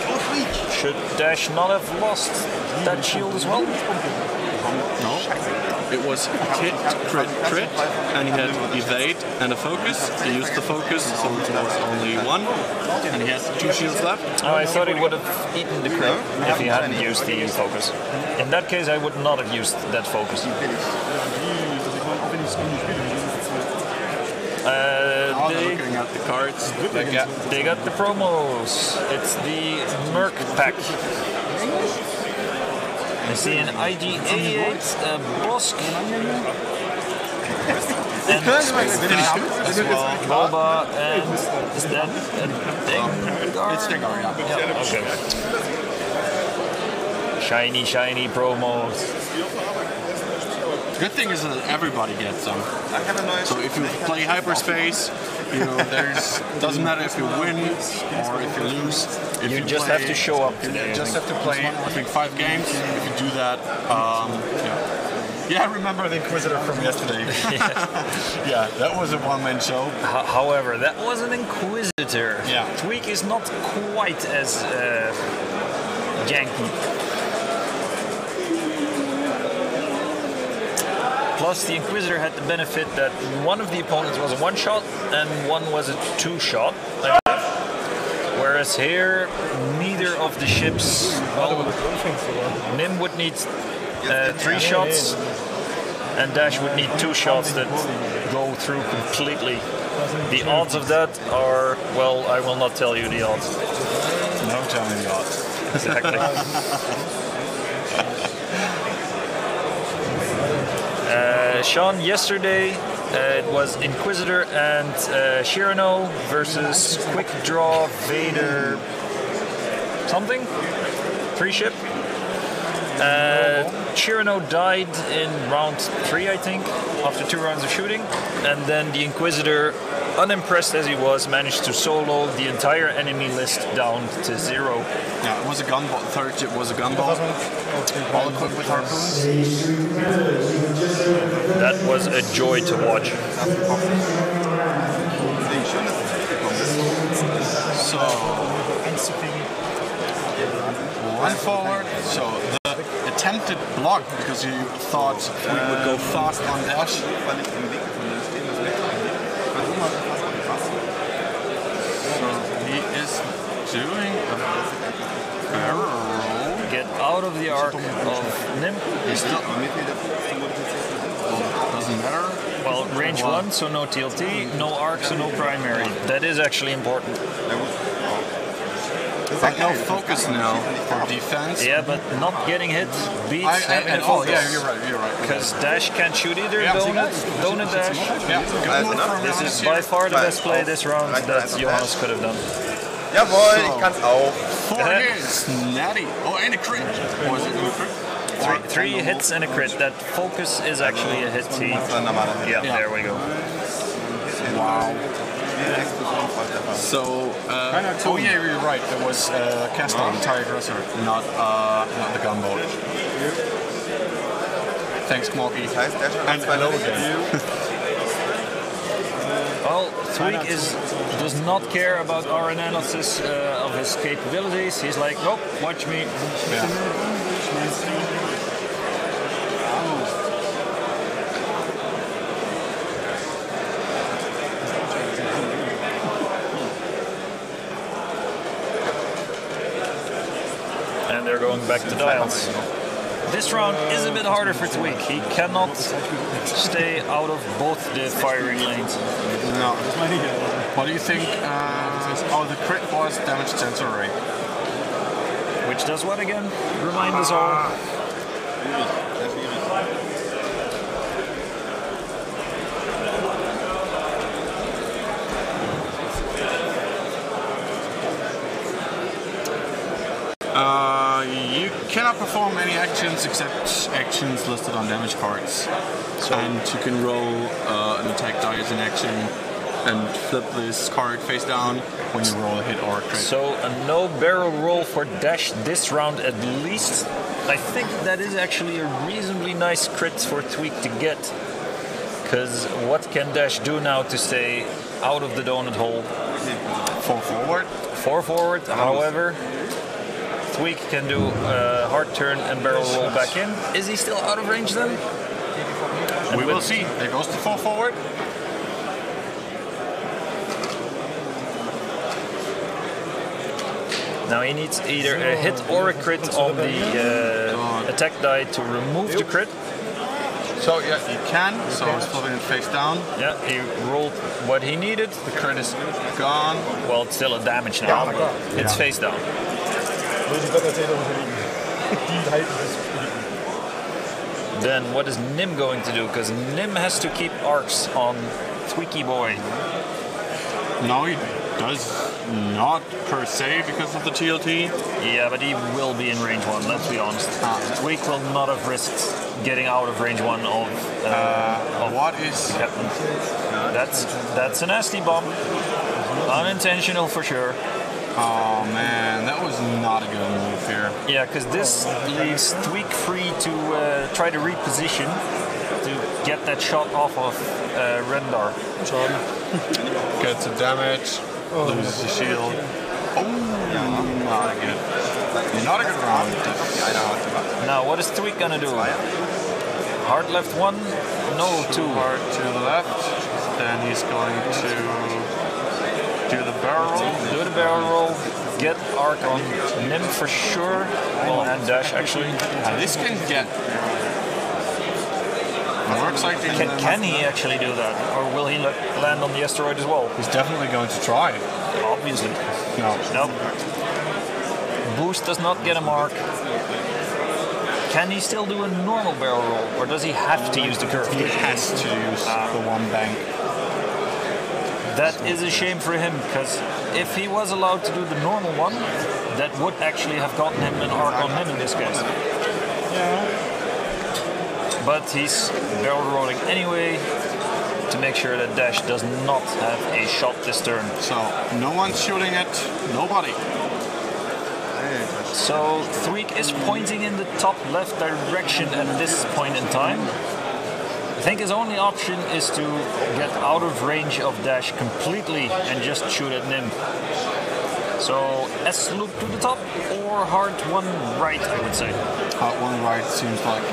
Should Dash not have lost that shield as well? No, it was hit, crit, and he had evade and a focus. He used the focus, so it was only 1, and he had 2 shields left. Oh, I thought he would have eaten the crit if he hadn't used the focus. In that case, I would not have used that focus. Looking at the cards, They got the promos. It's the Merc pack. I see an IG-88, a Bosk, and Boba, and is that a Dengar? It's Dengar, yeah. Yeah, okay. Shiny promos. Good thing is that everybody gets them. Ich habe ein neues. So if you play hyperspace, you know, doesn't matter if you win or if you lose. If You just have to show up today. You just have to play, I think, 5 games. If you do that, yeah, I remember the Inquisitor from yesterday. Yeah, that was a one-man show. However, that was an Inquisitor. Yeah. Tweak is not quite as janky. Plus, the Inquisitor had the benefit that one of the opponents was a one-shot and one was a two-shot, I believe. Whereas here, neither of the ships. Well, Nim would need 3 shots, and Dash would need 2 shots that go through completely. The odds of that are, well, I will not tell you the odds. No telling the odds. Exactly. Sean, yesterday it was Inquisitor and Shirano versus Quick Draw Vader something? 3 ship. Shirano died in round 3, I think, after 2 rounds of shooting, and then the Inquisitor, unimpressed as he was, managed to solo the entire enemy list down to 0. Yeah, it was a gunboat. The third ship was a gunboat, all equipped with harpoons. That was a joy to watch. So, one forward. So the attempted block, because you thought we would go fast on Dash. So he is doing a barrel roll. Get out of the arc of Nim. He's still doesn't matter. Well, range 1, so no TLT, no arc, so no primary. That is actually important. But no focus now for defense. Yeah, but not getting hit beats having a Oh, focus. yeah, you're right. Because Dash can't shoot either, donut Dash. Yeah, good move from This Johannes is here. by far the best play this round that Johannes could have done. Jawohl, ich kann's auch. 4 hits, natty. Oh, and a crit. Was it a crit? 3 hits and a crit. That focus is actually a hit. Yeah, there we go. Wow. So, oh yeah, you're right. It was Castor, the TIE aggressor, not the gunboat. Thanks, Smokey. And hello again. Well, Tweak does not care about our analysis of his capabilities. He's like, nope, watch me. And they're going back to dials. This round is a bit harder for Tweak. He cannot stay out of both the firing lanes. No. What do you think? The crit was damage sensor array. Which does what again? Remind us all. You cannot perform any actions except actions listed on damage cards. And you can roll an attack die as an action and flip this card face down when you roll a hit or a crit. So a no barrel roll for Dash this round at least. I think that is actually a reasonably nice crit for Tweak to get. Because what can Dash do now to stay out of the donut hole? 4 forward. 4 forward, however. Tweak can do a hard turn and barrel roll back in. Is he still out of range then? We will see. There goes the 4 forward. Now he needs either a hit or a crit on the attack die to remove the crit. So yeah, he can. So he's flipping it face down. Yeah, he rolled what he needed. The crit is gone. Well, it's still a damage now, but it's face down. Then what is Nim going to do? Because Nim has to keep arcs on Tweaky Boy. No, he does not per se because of the TLT. Yeah, but he will be in range 1, let's be honest. Tweak will not have risked getting out of range 1 of what is Captain. That's a nasty bomb. Unintentional for sure. Oh man, that was not a good move here. Yeah, because this leaves Tweak free to try to reposition to get that shot off of Rendar. Gets a damage, loses the shield. Oh, not good. Not a good round. Now, what is Tweak gonna do? Hard left 1, no 2. Hard to the left. Then he's going to do the barrel roll. Do the barrel roll. Get arc on Nim for sure. Well, and dash actually. This can get more exciting. Can he actually do that? Or will he land on the asteroid as well? He's definitely going to try. Obviously. No. Nope. Boost does not get a mark. Can he still do a normal barrel roll, or does he have to use the curve? He has to use the one bank. That is a shame for him, because if he was allowed to do the normal one, that would actually have gotten him an arc on him in this case. But he's barrel rolling anyway to make sure that Dash does not have a shot this turn. So no one's shooting it, nobody. So Thweek is pointing in the top left direction at this point in time. I think his only option is to get out of range of Dash completely and just shoot at Nim. So S loop to the top or hard 1 right, I would say. Hard 1 right seems like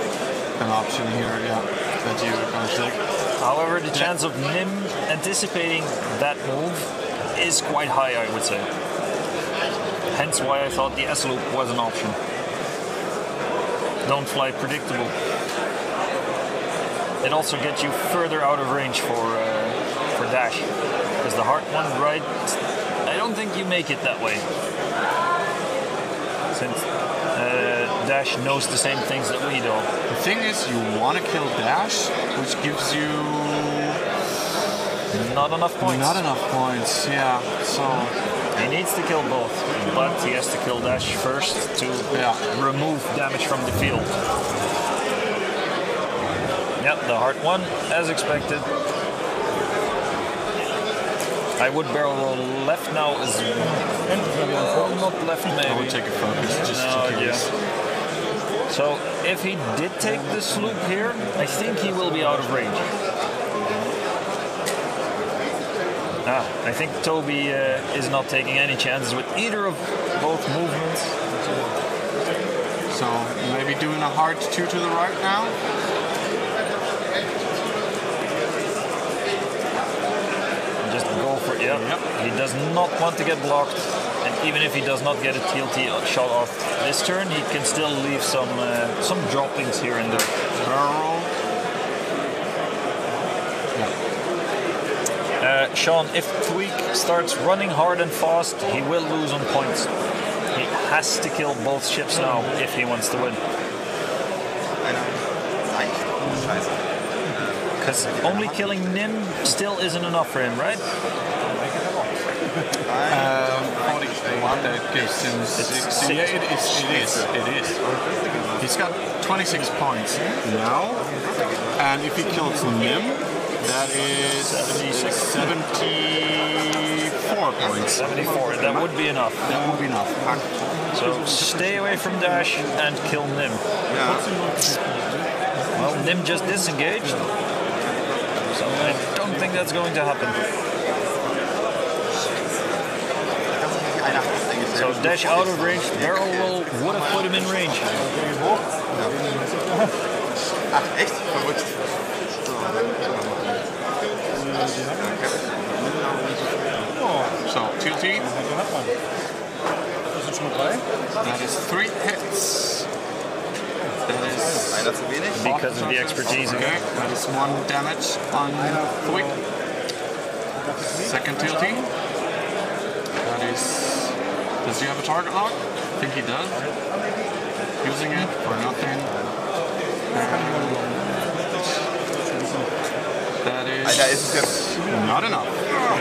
an option here, yeah, that you can take. However, the chance of Nim anticipating that move is quite high, I would say. Hence why I thought the S loop was an option. Don't fly predictable. It also gets you further out of range for dash, because the hard 1 right, I don't think you make it that way. Since Dash knows the same things that we do. The thing is, you want to kill Dash, which gives you not enough points. Not enough points, yeah. So he needs to kill both, but he has to kill Dash first to remove damage from the field. Yep, the hard 1, as expected. I would barrel roll left now as well. Not left, maybe. I would take a focus just in case. Yeah. So if he did take this loop here, I think he will be out of range. I think Toby is not taking any chances with either of both movements. So maybe doing a hard 2 to the right now. Just go for it. Yep. He does not want to get blocked, and even if he does not get a TLT shot off this turn, he can still leave some droppings here and there. Barrel roll. Sean, if Thweek starts running hard and fast, he will lose on points. He has to kill both ships now if he wants to win. Because only killing Nim still isn't enough for him, right? 41, that gives him 60. Yeah, it is. He's got 26 points now, and if he kills Nim, that is 74 points. 74, that would be enough. That would be enough. So stay away from Dash and kill Nim. Well, Nim just disengaged, so I don't think that's going to happen. So Dash out of range, barrel roll would have put him in range. Ach, echt? Verrückt. So, TLT. That is 3 hits. That is because of the expertise. Okay, that is 1 damage on Thweek. Second TLT. That is. Does he have a target lock? I think he does. Using it for nothing. That is not enough.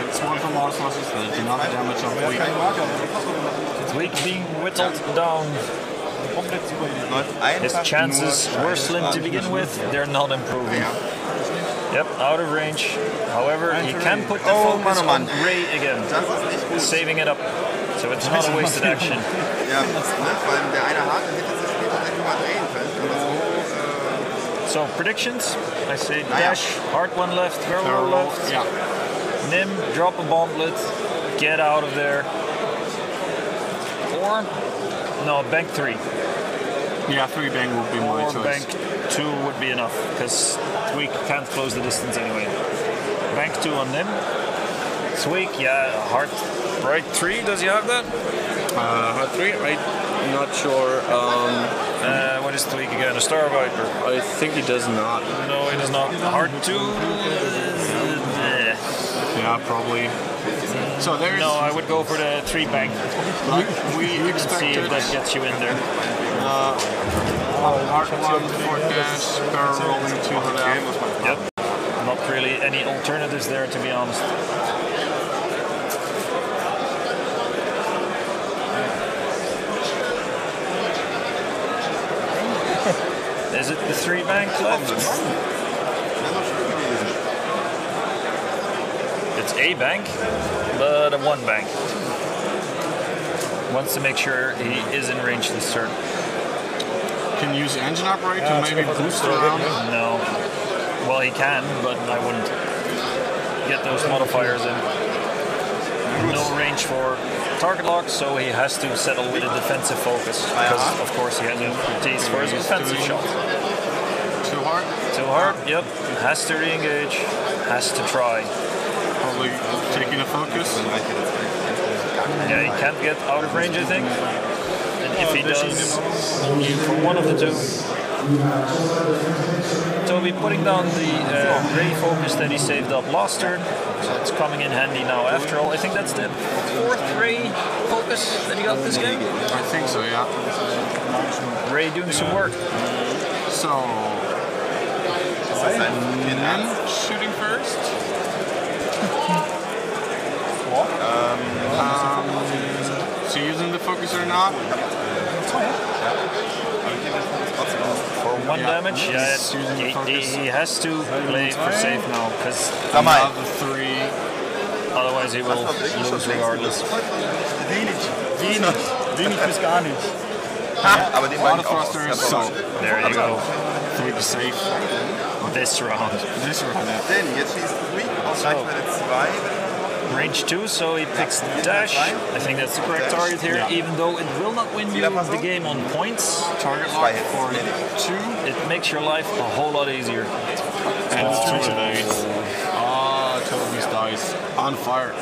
It's 1 from Mars losses, that is enough damage on Thweek. Thweek being whittled down. His chances were slim to begin with, they're not improving. Yep, out of range. However, he can put the focus on Ray again, saving it up. So it's not a wasted action. So predictions, I say Dash, hard 1 left, barrel left. Nim, drop a bomblet, get out of there. Or, no, bank 3. Yeah, 3 bank would be my choice. Bank 2 would be enough, because Tweak can't close the distance anyway. Bank 2 on him. Tweak, yeah, heart right 3, does he have that? Hard 3, I'm not sure. What is Tweak again? A Star Viper? I think he does not. No, he does not. Heart 2? Yeah, probably. So there's. No, I would go for the 3 bank. We See expected if that gets you in there. Hard 1 for dash, barrel rolling to the left. Yep. Not really any alternatives there, to be honest. Is it the 3 bank left? It's a bank, but a 1 bank. Wants to make sure he is in range this turn. Can you use engine upgrade to maybe boost around? No. Well, he can, but I wouldn't get those modifiers in. No range for target lock, so he has to settle with a defensive focus. Because, of course, he has a taste for his offensive shot. Too hard? Too hard, yep. Has to re-engage, has to try. Probably taking a focus. Yeah, he can't get out of range, I think. And if he does, only for one of the 2. So we're putting down the Ray focus that he saved up last turn. So it's coming in handy now after all. I think that's the 4th Ray focus that he got this game. I think so, yeah. Ray doing some work. So, men shooting first. So using the focus or not? For 1 damage, yeah, he has to play for safe now, because Another 3. otherwise he will lose regardless. Wenig bis gar nicht. Aber den meine ich auch. So, There you go. 3 safe. This round. This round. Denn jetzt schießt Tweak auf Reichweite 2. Range 2, so he picks dash. I think that's the correct target here, even though it will not win you the game on points. Target lock for 2. It makes your life a whole lot easier. And 3 today. Toby's dice on fire.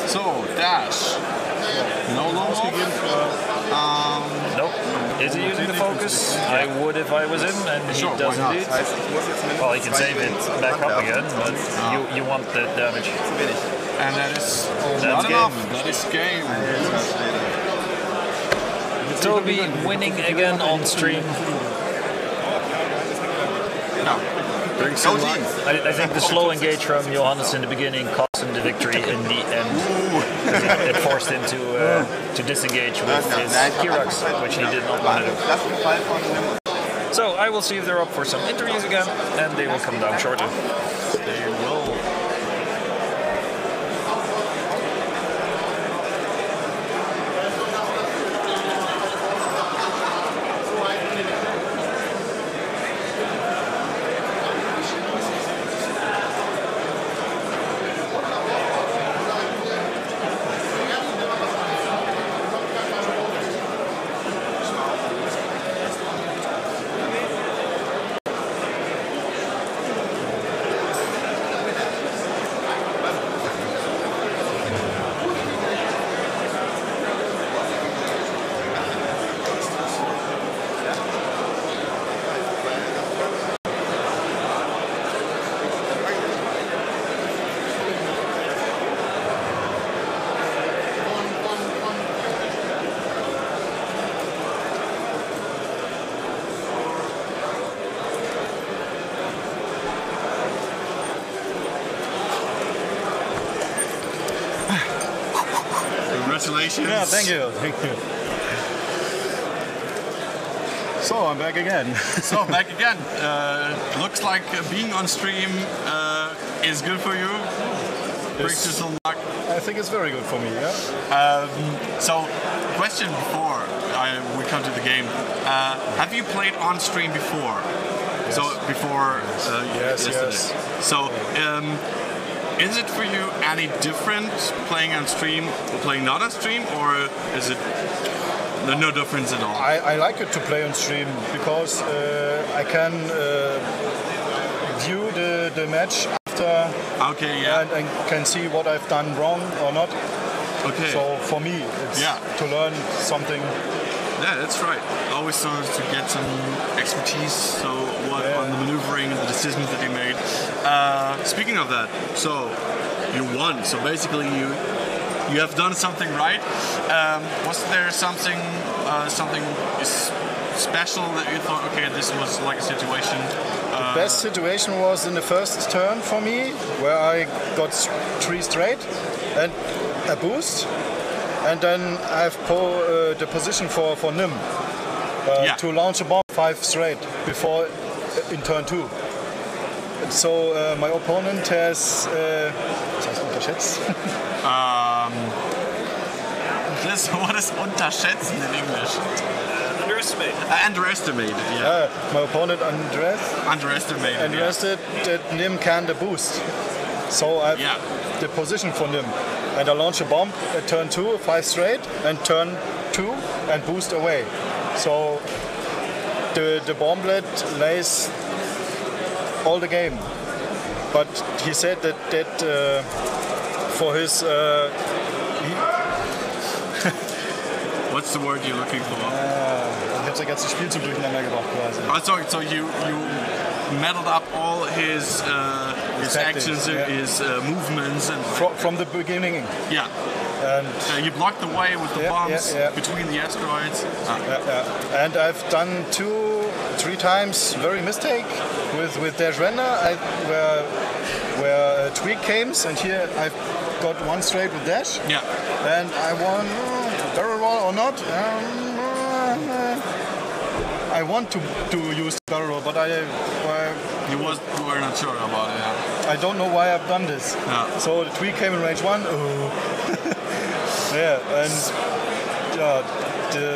So, dash. No low. Nope. Is he using the focus? I would if I was him, and he Sure, does why not? indeed. Well, he can save it back up again, but you want the damage. And that is That's not game. enough. That is game. Toby winning again on stream. Brings Go some luck. teams. I think the slow engage from Johannes in the beginning cost him the victory in the end. It forced him to disengage with his Kirax, which he did not want to do. Das ist ein Fall von einem. So I will see if they're up for some interviews again, and they will come down shortly. They will. Congratulations. Yeah, thank you. So, I'm back again. So, back again. Looks like being on stream is good for you. Brings you some luck. I think it's very good for me, yeah? So, question before we come to the game. Have you played on stream before? Yes. So, before Yes, yesterday. yes. So, is it for you any different playing on stream or playing not on stream, or is it No difference at all. I like it to play on stream because I can view the match after Okay, yeah. and can see what I've done wrong or not. Okay. So for me, it's to learn something. Yeah, that's right. Always so to get some expertise, so what on the maneuvering and the decisions that you made. Speaking of that, so you won. So basically, you have done something right. Was there something special that you thought, okay, this was like a situation? The best situation was in the first turn for me, where I got 3 straight and a boost. And then I have the position for Nim to launch a bomb 5 straight before in turn 2. So my opponent has was heißt unterschätzt? What is unterschätzen in English? Underestimate. Underestimated, yeah. My opponent underestimated that Nim can the boost. So I have the position for Nim. And I launch a bomb at turn 2, 5 straight, and turn 2 and boost away. So the bomblet lays all the game. But he said that for his what's the word you're looking for? Ich habe das ganze Spielzug durcheinander gebracht quasi. Oh, sorry, so you meddled up all his actions, his movements, and from the beginning. Yeah. And you blocked the way with the bombs between the asteroids. And I've done 2-3 times very mistake with Dash Render, where tweak came, and here I've got 1 straight with Dash. Yeah. And I won barrel roll or not. I want to use barrel roll, but you were not sure about it. Yeah. I don't know why I've done this. Yeah. So the tweak came in range 1. And the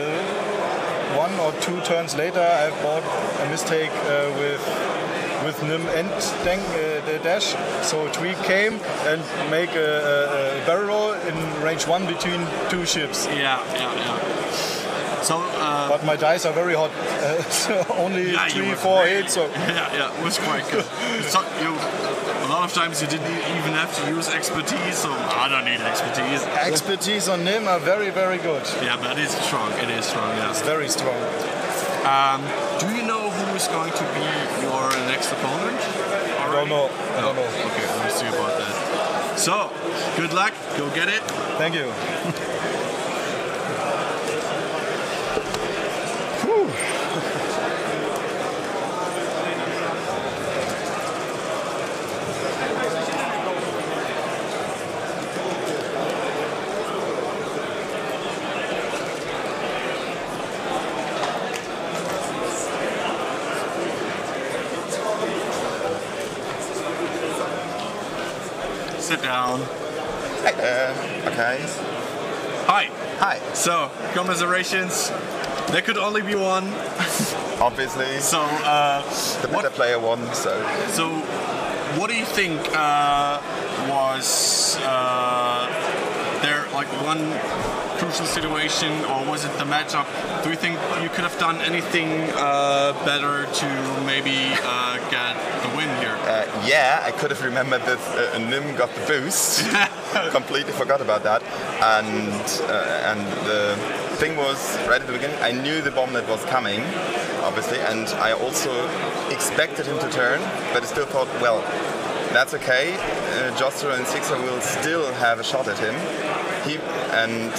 1 or 2 turns later, I bought a mistake with Nim and the dash. So tweak came and make a barrel roll in range 1 between 2 ships. Yeah. So, but my dice are very hot. So only 3-4 hits. So. Yeah, it was quite good. So a lot of times you didn't even have to use expertise, so I don't need expertise. Expertise on Nim are very, very good. Yeah, but it's strong. It is strong, yeah. It's very strong. Do you know who is going to be your next opponent? I don't know. Okay, we'll see about that. So, good luck. Go get it. Thank you. Sit down. Hi there. Okay. Hi. So, commiserations. There could only be one. Obviously. So, the better player won. So, what do you think was there like one crucial situation, or was it the matchup? Do you think you could have done anything better to maybe get the win here? Yeah, I could have remembered that Nim got the boost. Completely forgot about that. And the thing was, right at the beginning, I knew the bomblet was coming, obviously, and I also expected him to turn, but I still thought, well, that's okay. Jostro and Sixer will still have a shot at him. And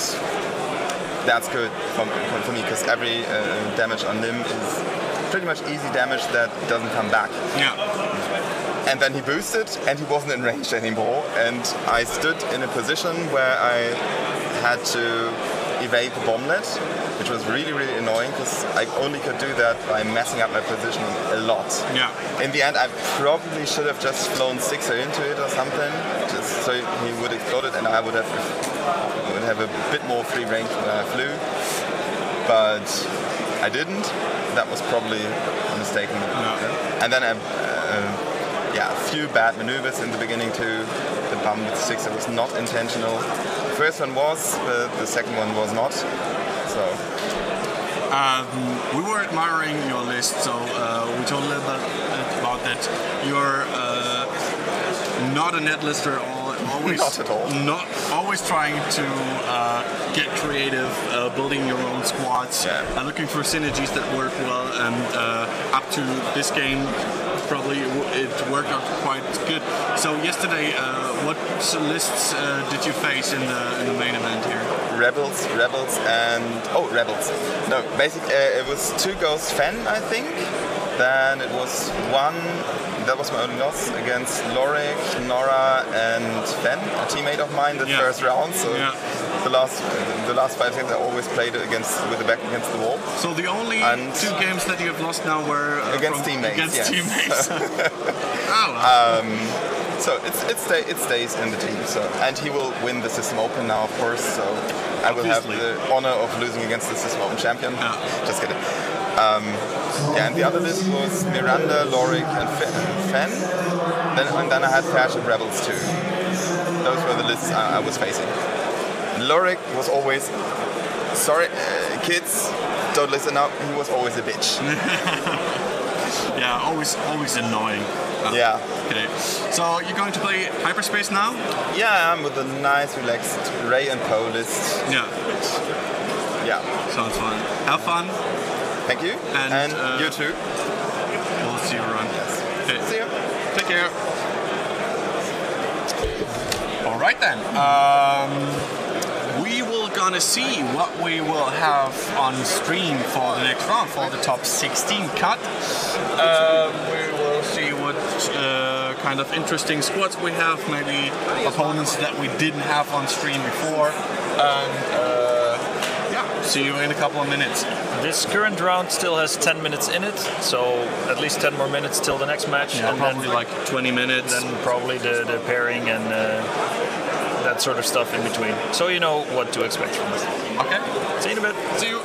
that's good for me, because every damage on Nim is pretty much easy damage that doesn't come back. Yeah. And then he boosted, and he wasn't in range anymore, and I stood in a position where I had to evade the bomblet, which was really, really annoying, because I only could do that by messing up my positioning a lot. Yeah. In the end, I probably should have just flown Sixer into it or something, just so he would explode it, and I would have a bit more free range when I flew. But I didn't. That was probably a mistake. Yeah. And then a few bad maneuvers in the beginning too. The bump with Sixer was not intentional. first one was, but the second one was not. So. We were admiring your list, so we told a little bit about that. You're not a net lister, always Not at all. Not always trying to get creative, building your own squads, looking for synergies that work well, and up to this game, probably it worked out quite good. So yesterday, what lists did you face in the main event here? Rebels, and Rebels. No, basically it was 2 goes Fen, I think. Then it was 1. That was my only loss against Lorik, Nora, and Fen, a teammate of mine, the first round. So the last 5 games I always played with the back against the wall. So the only 2 games that you have lost now were against teammates. Against teammates. So it stays in the team. So and he will win the System Open now, of course. So I will have the honor of losing against the System Open champion. Just kidding. And the other list was Miranda, Lorik, and Fen. Then I had Fash and Rebels too. Those were the lists I was facing. Lorik was always, sorry, kids, don't listen up. He was always a bitch. Yeah, always annoying. Yeah. Okay. So you're going to play Hyperspace now? Yeah, I'm with a nice, relaxed Ray and Poe list. Yeah. Yeah. Sounds fun. Have fun. Thank you. And you too. We'll see you around. Yes. Okay. See you. Take care. All right then. We will gonna see what we will have on stream for the next round, for the top 16 cut. We will see what kind of interesting squads we have, maybe opponents that we didn't have on stream before, and see you in a couple of minutes. This current round still has 10 minutes in it, so at least 10 more minutes till the next match. Yeah, and probably then, like 20 minutes. Then probably the pairing and that sort of stuff in between. So you know what to expect from us. Okay. See you in a bit. See you.